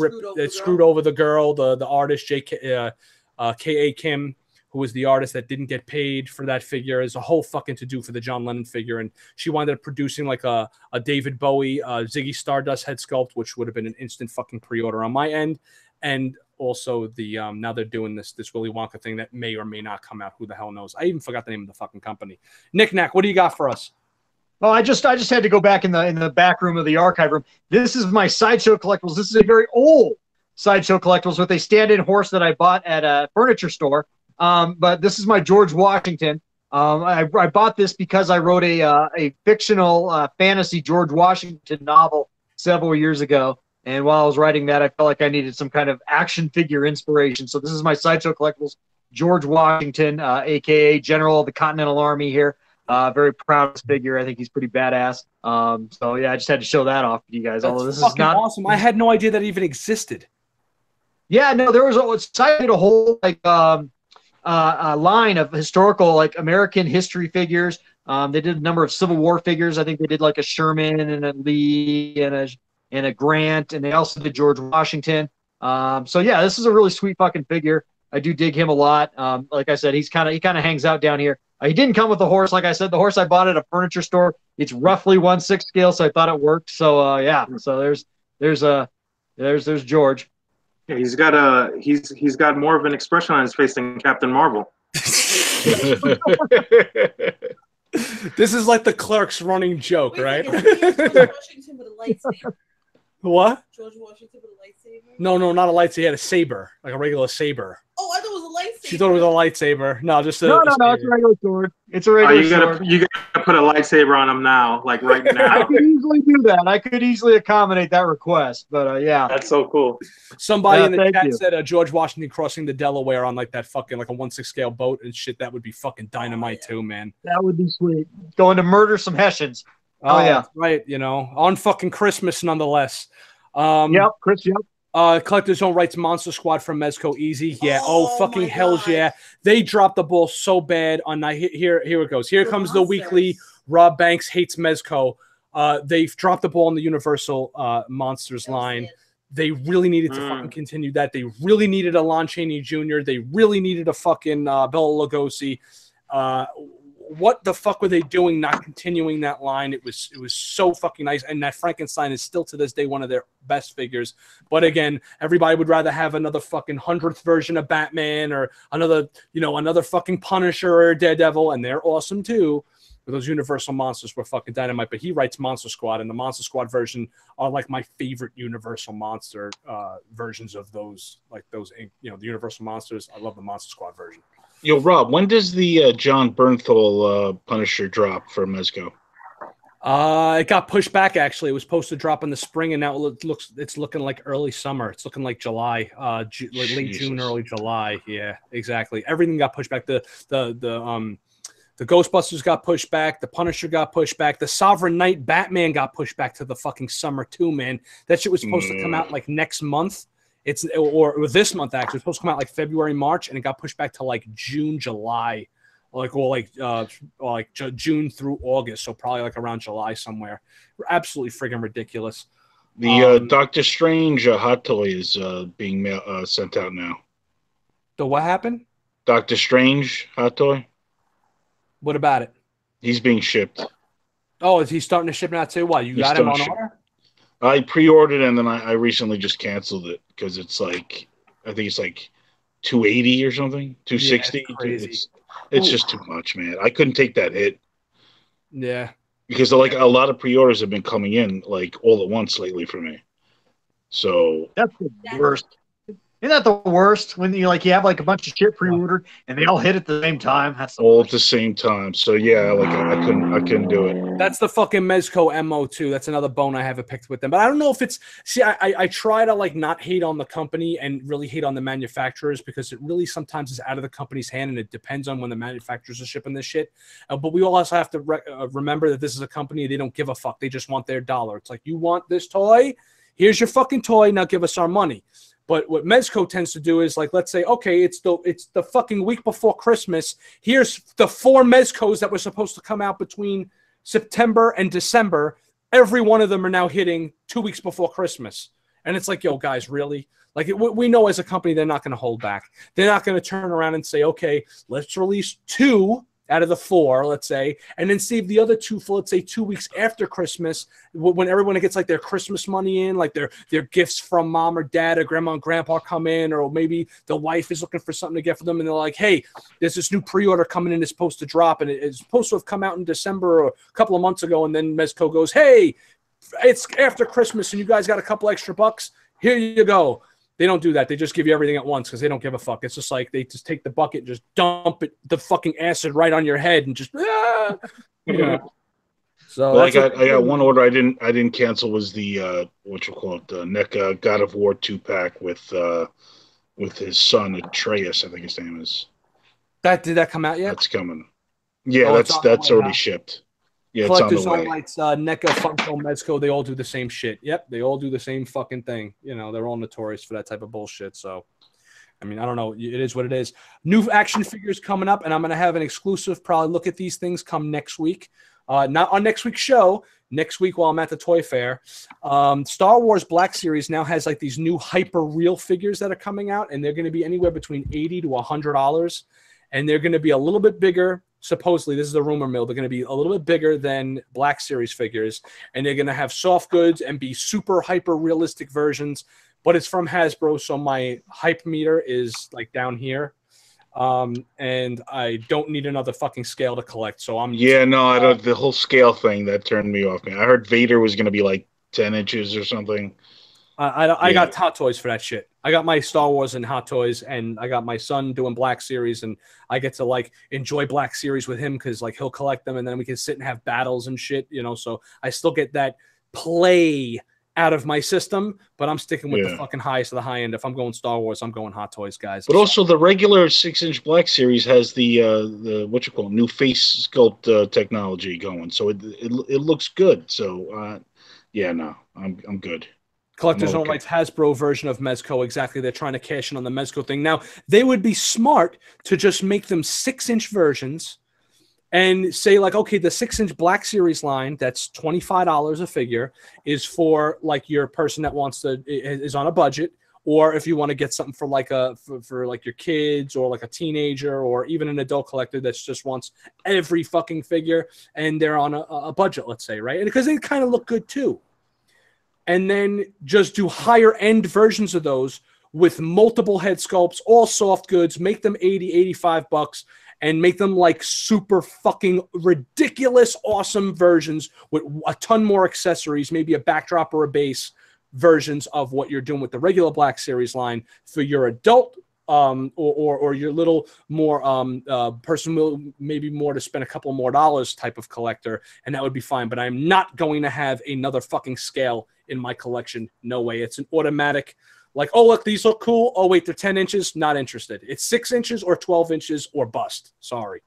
screwed over the girl, the artist K.A. Kim, who was the artist that didn't get paid for that figure. Is a whole fucking to do for the John Lennon figure, and she wound up producing like a David Bowie Ziggy Stardust head sculpt, which would have been an instant fucking pre-order on my end. And also the now they're doing this Willy Wonka thing that may or may not come out. Who the hell knows? I even forgot the name of the fucking company. Nick Nack, what do you got for us? Oh, I just had to go back in the back room of the archive room. This is my Sideshow collectibles. This is a very old Sideshow collectibles with a stand-in horse that I bought at a furniture store. But this is my George Washington. I bought this because I wrote a fictional fantasy George Washington novel several years ago. And while I was writing that, I felt like I needed some kind of action figure inspiration. So this is my Sideshow collectibles, George Washington, a.k.a. General of the Continental Army here. Very proud of this figure. I think he's pretty badass. So, yeah, I just had to show that off to you guys. That's although this fucking is not awesome. I had no idea that even existed. Yeah, no, there was a whole like a line of historical like American history figures. They did a number of Civil War figures. I think they did like a Sherman and a Lee and a Grant, and they also did George Washington. So yeah, this is a really sweet fucking figure. I do dig him a lot. Like I said, he kind of hangs out down here. He didn't come with the horse. Like I said, the horse I bought at a furniture store. It's roughly 1/6 scale, so I thought it worked. So yeah, so there's George. Yeah, he's got more of an expression on his face than Captain Marvel. This is like the Clerks running joke, right? George Washington with a lightsaber. What? George Washington with a lightsaber? No, not a lightsaber. He had a saber, like a regular saber. Oh, I thought it was a lightsaber. She thought it was a lightsaber. No, just a No, it's a regular sword. It's a regular sword. You gotta put a lightsaber on him now, like right now. I could easily do that. I could easily accommodate that request, but yeah. That's so cool. Somebody in the chat you. said George Washington crossing the Delaware on like that fucking like a 1/6 scale boat and shit. That would be fucking dynamite too, man. That would be sweet. Going to murder some Hessians. Oh yeah, that's right. You know, on fucking Christmas nonetheless. Yep, Chris. Yep. Collector's Own Rights Monster Squad from Mezco Easy. Yeah. Oh fucking hells yeah. They dropped the ball so bad on here it goes. Here comes the weekly Rob Banks hates Mezco. They've dropped the ball on the Universal Monsters line. They really needed to fucking continue that. They really needed a Lon Chaney Jr. They really needed a fucking Bela Lugosi. What the fuck were they doing not continuing that line? It was so fucking nice. And that Frankenstein is still to this day one of their best figures. But again, everybody would rather have another fucking 100th version of Batman or another fucking Punisher or Daredevil, and they're awesome too. But those Universal monsters were fucking dynamite. But he writes Monster Squad, and the Monster Squad version are like my favorite Universal monster versions of those, the Universal monsters. I love the Monster Squad version. Yo, Rob, when does the John Bernthal Punisher drop for Mezco? It got pushed back. Actually, it was supposed to drop in the spring, and now it's looking like early summer. It's looking like July, like late June, early July. Yeah, exactly. Everything got pushed back. The Ghostbusters got pushed back. The Punisher got pushed back. The Sovereign Knight Batman got pushed back to the fucking summer too, man. That shit was supposed to come out like next month. Or this month actually. It was supposed to come out like February, March, and it got pushed back to like June, July, June through August. So probably like around July somewhere. Absolutely friggin' ridiculous. The Doctor Strange hot toy is being sent out now. The what happened? Doctor Strange hot toy. What about it? He's being shipped. Oh, is he starting to ship now too? What, you got him on order? I pre-ordered and then I recently just canceled it because it's like, I think it's like $280 or something, $260. Yeah, crazy. It's just too much, man. I couldn't take that hit. Yeah. Because like a lot of pre-orders have been coming in like all at once lately for me. So that's the worst. Isn't that the worst when you have like a bunch of shit pre-ordered and they all hit at the same time? That's all at the same time. So yeah, like I couldn't do it. That's the fucking Mezco MO too. That's another bone I haven't picked with them. But I don't know if it's I try to like not hate on the company and really hate on the manufacturers because it really sometimes is out of the company's hand and it depends on when the manufacturers are shipping this shit. But we also have to remember that this is a company, they don't give a fuck. They just want their dollar. It's like, you want this toy? Here's your fucking toy. Now give us our money. But what Mezco tends to do is, like, let's say, okay, it's the fucking week before Christmas. Here's the 4 Mezcos that were supposed to come out between September and December. Every one of them are now hitting 2 weeks before Christmas. And it's like, yo, guys, really? Like, we know as a company they're not going to hold back. They're not going to turn around and say, okay, let's release 2 out of the 4, let's say, and then save the other 2 for, let's say, 2 weeks after Christmas, when everyone gets like their Christmas money in, like their gifts from mom or dad or grandma and grandpa come in, or maybe the wife is looking for something to get for them, and they're like, hey, there's this new pre-order coming in, it's supposed to drop, and it's supposed to have come out in December or a couple of months ago, and then Mezco goes, hey, it's after Christmas, and you guys got a couple extra bucks, here you go. They don't do that. They just give you everything at once because they don't give a fuck. It's just like they just take the bucket and just dump it, the fucking acid right on your head and just So well, I got one order I didn't cancel was the the NECA God of War 2-pack with his son Atreus, I think his name is. Did that come out yet? That's coming. Yeah, that's already shipped. Yeah, Collectors it's on the way. Lights, NECA, Funko, Mezco, they all do the same shit. Yep, they all do the same fucking thing. You know, they're all notorious for that type of bullshit. So, I mean, I don't know. It is what it is. New action figures coming up, and I'm going to have an exclusive probably look at these things come next week. Not on next week's show. Next week while I'm at the Toy Fair. Star Wars Black Series now has like these new hyper real figures that are coming out, and they're going to be anywhere between $80 to $100, and they're going to be a little bit bigger. Supposedly, this is the rumor mill. They're going to be a little bit bigger than Black Series figures, and they're going to have soft goods and be super hyper realistic versions. But it's from Hasbro, so my hype meter is like down here, and I don't need another fucking scale to collect. So I'm I don't. The whole scale thing that turned me off. Man, I heard Vader was going to be like 10 inches or something. I got Hot Toys for that shit. I got my Star Wars and Hot Toys, and I got my son doing Black Series, and I get to like enjoy Black Series with him because like he'll collect them, and then we can sit and have battles and shit, you know. So I still get that play out of my system, but I'm sticking with the fucking highest of the high end. If I'm going Star Wars, I'm going Hot Toys, guys. But also the regular 6-inch Black Series has the new face sculpt technology going, so it looks good. So I'm good. Collector's Own Rights Hasbro version of Mezco, exactly. They're trying to cash in on the Mezco thing. Now, they would be smart to just make them 6-inch versions and say, like, okay, the 6-inch Black Series line, that's $25 a figure, is for, like, your person that is on a budget, or if you want to get something for, like, for like, your kids or, like, a teenager or even an adult collector that just wants every fucking figure, and they're on a budget, let's say, right? And because they kind of look good, too. And then just do higher end versions of those with multiple head sculpts, all soft goods, make them $80, $85, and make them like super fucking ridiculous, awesome versions with a ton more accessories, maybe a backdrop or a base versions of what you're doing with the regular Black Series line for your adult or your little more person will maybe more to spend a couple more dollars type of collector, and that would be fine. But I'm not going to have another fucking scale in my collection. No way. It's an automatic. Like, oh, look, these look cool. Oh, wait, they're 10 inches. Not interested. It's 6 inches or 12 inches or bust. Sorry.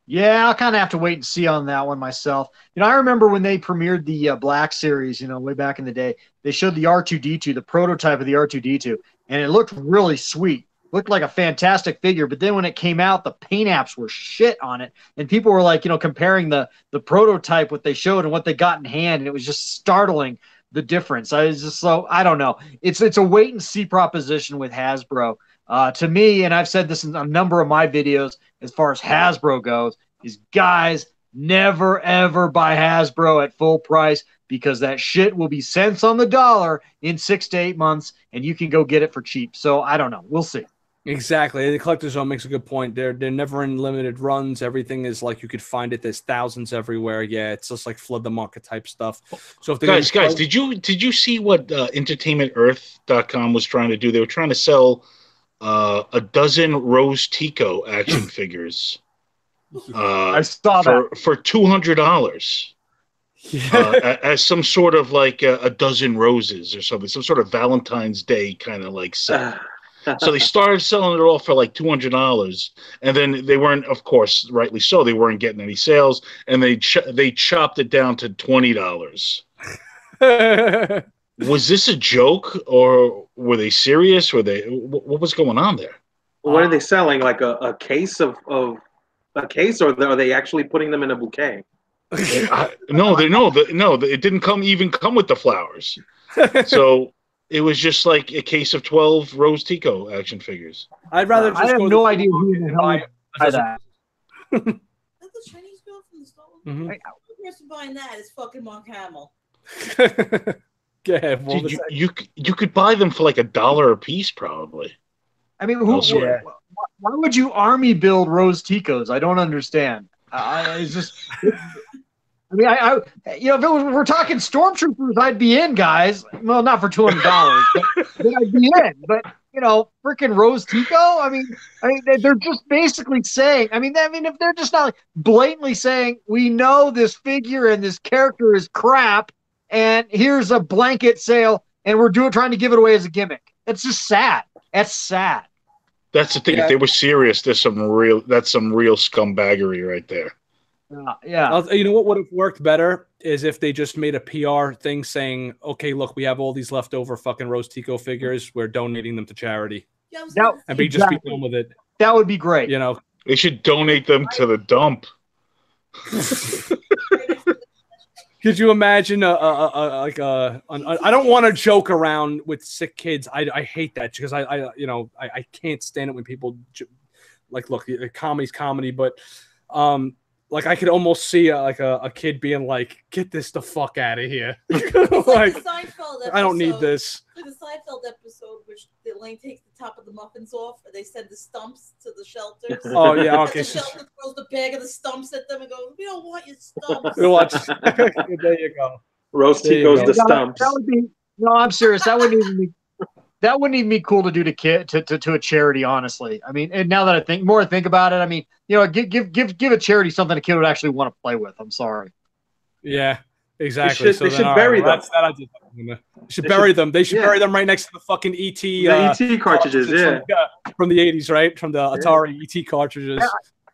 Yeah, I'll kind of have to wait and see on that one myself. I remember when they premiered the Black Series, way back in the day, they showed the R2-D2, the prototype of the R2-D2, and it looked really sweet. Looked like a fantastic figure, but then when it came out, the paint apps were shit on it, and people were like, comparing the prototype, what they showed, and what they got in hand, and it was just startling, the difference. I don't know. It's a wait and see proposition with Hasbro. To me, and I've said this in a number of my videos, as far as Hasbro goes, is guys, never ever buy Hasbro at full price, because that shit will be cents on the dollar in 6 to 8 months, and you can go get it for cheap. So I don't know. We'll see. Exactly. The Collector's Zone makes a good point. They're never in limited runs. Everything is like you could find it. There's thousands everywhere. Yeah, it's just like flood the market type stuff. So if guys, did you see what EntertainmentEarth.com was trying to do? They were trying to sell a dozen Rose Tico action figures. I saw that for $200. Yeah. As some sort of like a dozen roses or something, some sort of Valentine's Day kind of like set. So they started selling it all for like $200, and then they weren't, of course, rightly so, they weren't getting any sales, and they chopped it down to $20. Was this a joke, or were they serious? What was going on there? What are they selling? Like a case of a case, or are they actually putting them in a bouquet? No, it didn't come with the flowers. So it was just like a case of 12 Rose Tico action figures. I'd rather just I have no idea who the hell would buy that. That's the Chinese girl from the store. Mm-hmm. The person buying that is fucking Mark Hamill. Yeah, well, Dude, you could buy them for like $1 a piece, probably. I mean, why would you army build Rose Ticos? I don't understand. It's just. I mean, if we're talking stormtroopers, I'd be in, guys. Well, not for $200, but I'd be in. But freaking Rose Tico. I mean, they're just basically saying. I mean, if they're just not like blatantly saying, we know this figure and this character is crap, and here's a blanket sale, and we're trying to give it away as a gimmick. That's just sad. That's sad. That's the thing. Yeah. If they were serious, that's some real scumbaggery right there. Yeah. You know what would have worked better is if they just made a PR thing saying, okay, look, we have all these leftover fucking Rose Tico figures. We're donating them to charity. Yeah, And be done with it. That would be great. They should donate them to the dump. Could you imagine I don't want to joke around with sick kids. I hate that because I can't stand it when people like, look, comedy's comedy, but like I could almost see a kid being like, "Get this the fuck out of here!" Like, I don't need this. Like the Seinfeld episode, which Elaine takes the top of the muffins off, and they send the stumps to the shelters. Oh yeah, okay. And the shelter throws the bag of the stumps at them and goes, "We don't want your stumps." There you go. Roast Tico's the stumps. That would be I'm serious. That wouldn't even be cool to do to a charity, honestly. I mean, and now that I think about it, I mean, give a charity something a kid would actually want to play with. I'm sorry. Yeah, exactly. They should bury them. They should bury them. They should bury them right next to the fucking ET. The ET cartridges, from the 80s, right? From the Atari ET cartridges.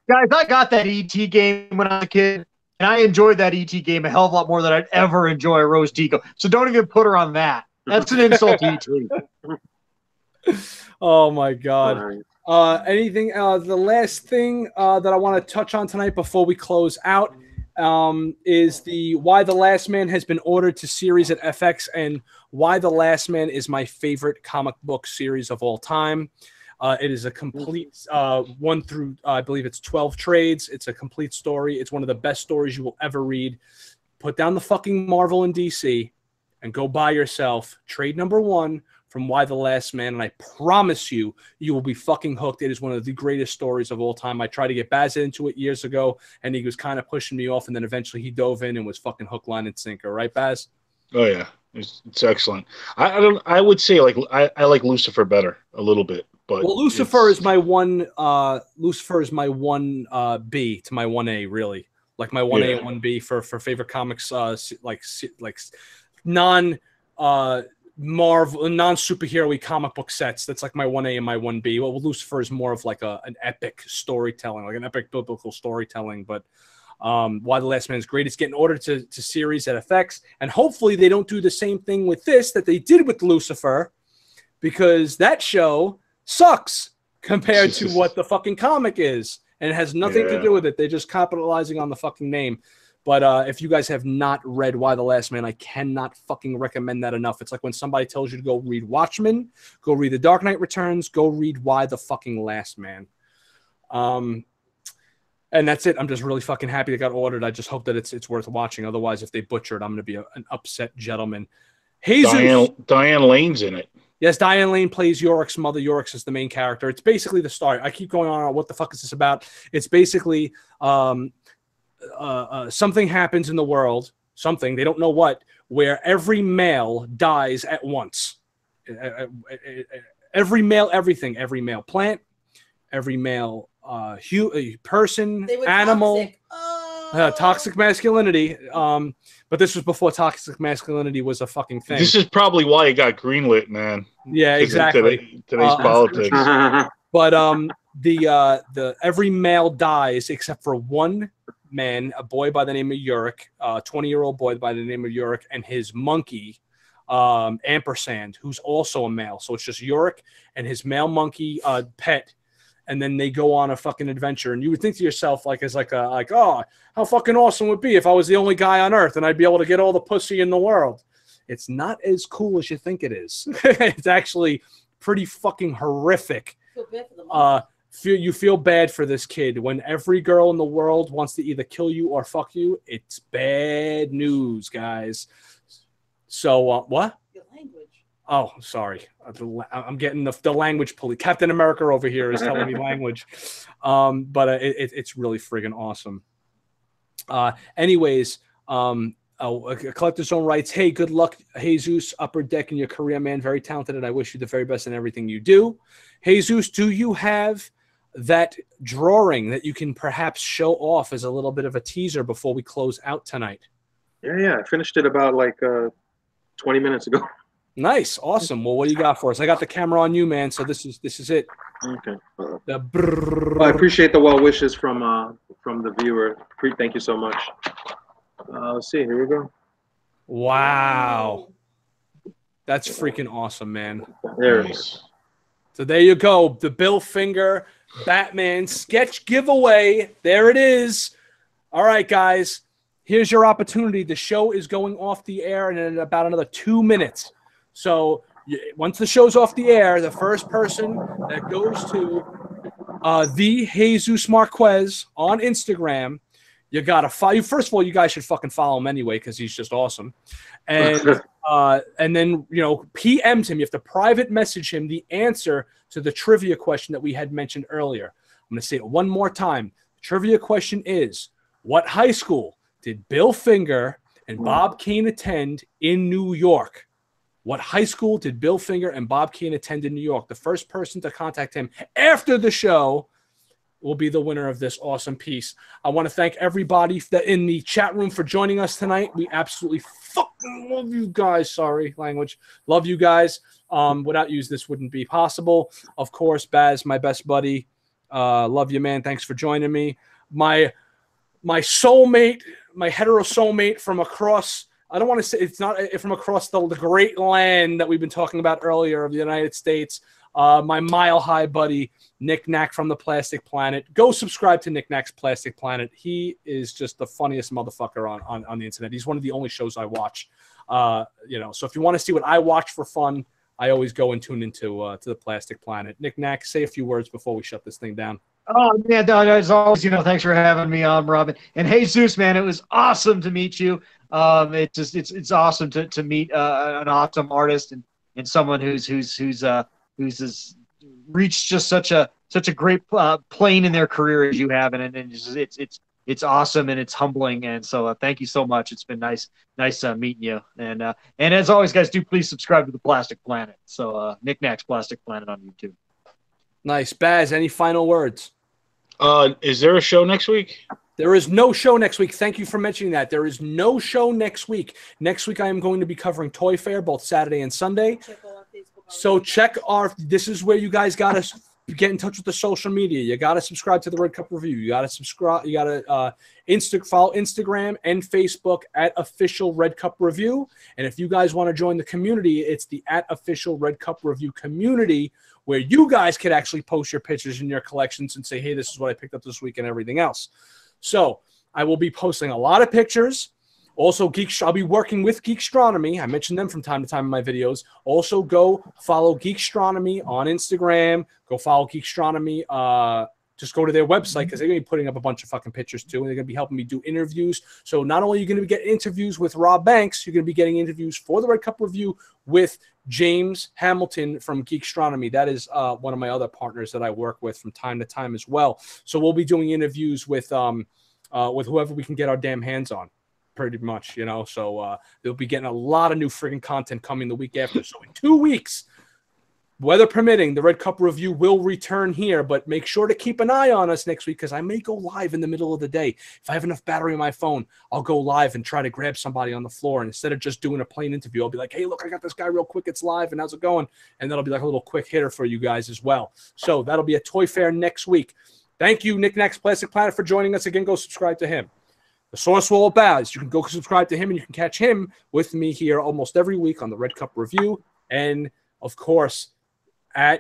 Guys, I got that ET game when I was a kid, and I enjoyed that ET game a hell of a lot more than I'd ever enjoy a Rose Tico. So don't even put her on that. That's an insult to ET. Oh my God. Anything? The last thing that I want to touch on tonight before we close out is the Why the Last Man has been ordered to series at FX, and Why the Last Man is my favorite comic book series of all time. It is a complete 1 through I believe it's 12 trades. It's a complete story. It's one of the best stories you will ever read. Put down the fucking Marvel and DC and go buy yourself trade number 1 from Why the Last Man, and I promise you, you will be fucking hooked. It is one of the greatest stories of all time. I tried to get Baz into it years ago, and he was kind of pushing me off, and then eventually he dove in and was fucking hook, line, and sinker. Right, Baz? Oh, yeah. It's excellent. I don't. I would say like I like Lucifer better a little bit, but Well, Lucifer is my one. Lucifer is my one B to my 1A, really. Like my 1A and 1B for favorite comics. Like non Marvel, non superhero-y comic book sets. That's like my 1A and my 1B. Well, Lucifer is more of like an epic storytelling, like an epic biblical storytelling. But Why the Last Man is great. It's getting ordered to series at FX, and hopefully they don't do the same thing with this that they did with Lucifer, because that show sucks compared to what the fucking comic is, and it has nothing to do with it. They're just capitalizing on the fucking name. But if you guys have not read Why the Last Man, I cannot fucking recommend that enough. It's like when somebody tells you to go read Watchmen, go read The Dark Knight Returns, go read Why the fucking Last Man. And that's it. I'm just really fucking happy it got ordered. I just hope that it's worth watching. Otherwise, if they butcher it, I'm going to be an upset gentleman. Jesus. Diane Lane's in it. Yes, Diane Lane plays Yorick's mother. Yorick's is the main character. It's basically the story. I keep going on. What the fuck is this about? It's basically something happens in the world. Something, they don't know what, where every male dies at once. Every male, everything. Every male plant, every male person, animal, toxic masculinity. But this was before toxic masculinity was a fucking thing. This is probably why it got greenlit, man. Yeah, exactly. Today's politics. But the every male dies except for one man, a boy by the name of Yorick, 20-year-old boy by the name of Yorick, and his monkey, Ampersand, who's also a male. So it's just Yorick and his male monkey pet. And then they go on a fucking adventure, and you would think to yourself, oh, how fucking awesome would it be if I was the only guy on Earth and I'd be able to get all the pussy in the world. It's not as cool as you think it is. It's actually pretty fucking horrific. You feel bad for this kid when every girl in the world wants to either kill you or fuck you. It's bad news, guys. So what? Your language. Oh, sorry. I'm getting the language police. Captain America over here is telling me language. But it's really friggin' awesome. Anyways, Collector's Own writes, hey, good luck, Jesus, Upper Deck in your career, man. Very talented, and I wish you the very best in everything you do. Jesus, do you have that drawing that you can perhaps show off as a little bit of a teaser before we close out tonight? Yeah. I finished it about 20 minutes ago. Nice, awesome. Well, what do you got for us? I got the camera on you, man. So this is it. Okay. Well, I appreciate the well wishes from the viewer. Thank you so much. Let's see. Here we go. Wow, that's freaking awesome, man. There it is. So there you go. The Bill Finger Batman sketch giveaway. There it is. All right, guys. Here's your opportunity. The show is going off the air in about another 2 minutes. So once the show's off the air, the first person that goes to the Jesus Marquez on Instagram, you got to follow. First of all, you guys should fucking follow him anyway because he's just awesome. And then, PMs him. You have to private message him the answer to the trivia question that we had mentioned earlier. I'm going to say it one more time. The trivia question is, what high school did Bill Finger and Bob Kane attend in New York? What high school did Bill Finger and Bob Kane attend in New York? The first person to contact him after the show will be the winner of this awesome piece. I want to thank everybody in the chat room for joining us tonight. We absolutely fucking love you guys. Sorry, language. Love you guys. Without you, this wouldn't be possible. Of course, Baz, my best buddy. Love you, man. Thanks for joining me. My soulmate, my hetero soulmate from across, I don't want to say it's not from across the great land that we've been talking about earlier of the United States. My Mile High buddy, Nick Knack from the Plastic Planet. Go subscribe to Nick Knack's Plastic Planet. He is just the funniest motherfucker on the internet. He's one of the only shows I watch. So if you want to see what I watch for fun, I always go and tune into to the Plastic Planet. Nick Knack, say a few words before we shut this thing down. Oh, man, as always, thanks for having me on, Robin. And Jesus, man, it was awesome to meet you. It's awesome to meet an awesome artist and someone who's reached just such a great plane in their career as you have, and it's it's awesome and it's humbling. And so thank you so much. It's been nice meeting you. And as always, guys, do please subscribe to the Plastic Planet. So Knickknacks Plastic Planet on YouTube. Nice. Baz, any final words? Is there a show next week? There is no show next week. Thank you for mentioning that. There is no show next week. Next week, I am going to be covering Toy Fair, both Saturday and Sunday. So this is where you guys got to get in touch with the social media. You got to subscribe to the Red Cup Review. You got to subscribe. You got to follow Instagram and Facebook at Official Red Cup Review. And if you guys want to join the community, it's the at Official Red Cup Review community, where you guys could actually post your pictures in your collections and say, hey, this is what I picked up this week and everything else. So I will be posting a lot of pictures. Also, I'll be working with Geekstronomy. I mention them from time to time in my videos. Also, go follow Geekstronomy on Instagram. Go follow Geekstronomy. Just go to their website because they're going to be putting up a bunch of fucking pictures too. And they're going to be helping me do interviews. So not only are you going to get interviews with Rob Banks, you're going to be getting interviews for the Red Cup Review with James Hamilton from Geekstronomy. That is one of my other partners that I work with from time to time as well. So we'll be doing interviews with whoever we can get our damn hands on, pretty much, you know. So they'll be getting a lot of new friggin' content coming the week after. So in 2 weeks, weather permitting, the Red Cup Review will return here, but make sure to keep an eye on us next week because I may go live in the middle of the day. If I have enough battery on my phone, I'll go live and try to grab somebody on the floor. And instead of just doing a plain interview, I'll be like, hey, look, I got this guy real quick. It's live, and how's it going? And that'll be like a little quick hitter for you guys as well. So that'll be a Toy Fair next week. Thank you, Knickknacks Plastic Planet, for joining us. Again, go subscribe to him. The Source Wall Baz, you can go subscribe to him, and you can catch him with me here almost every week on the Red Cup Review. And, of course, go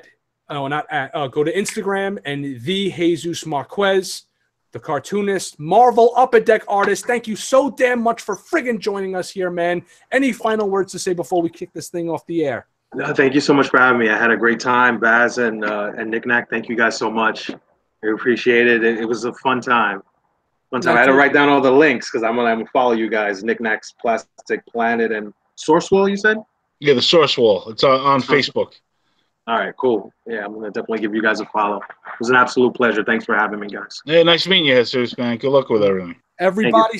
to Instagram and the Jesus Marquez, the cartoonist, Marvel Upper Deck artist. Thank you so damn much for friggin' joining us here, man. Any final words to say before we kick this thing off the air? No, thank you so much for having me. I had a great time, Baz and Knickknack. Thank you guys so much. I appreciate it. It was a fun time. I had to write down all the links because I'm gonna follow you guys. Knickknacks Plastic Planet and Source Wall, you said? Yeah, the Source Wall. It's on Facebook. All right, cool. Yeah, I'm gonna definitely give you guys a follow. It was an absolute pleasure. Thanks for having me, guys. Hey, nice meeting you, Jesus, man. Good luck with everything. Everybody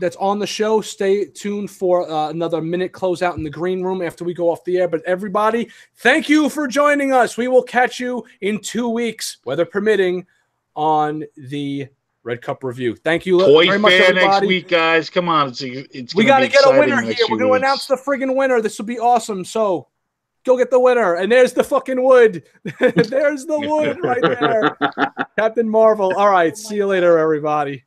that's on the show, stay tuned for another minute closeout in the green room after we go off the air. But everybody, thank you for joining us. We will catch you in 2 weeks, weather permitting, on the Red Cup Review. Thank you very much, everybody. Next week, guys. Come on, we got to get a winner here. We're going to announce the friggin' winner. This will be awesome. So go get the winner. And there's the fucking wood. There's the wood right there. Captain Marvel. All right. See you later, everybody.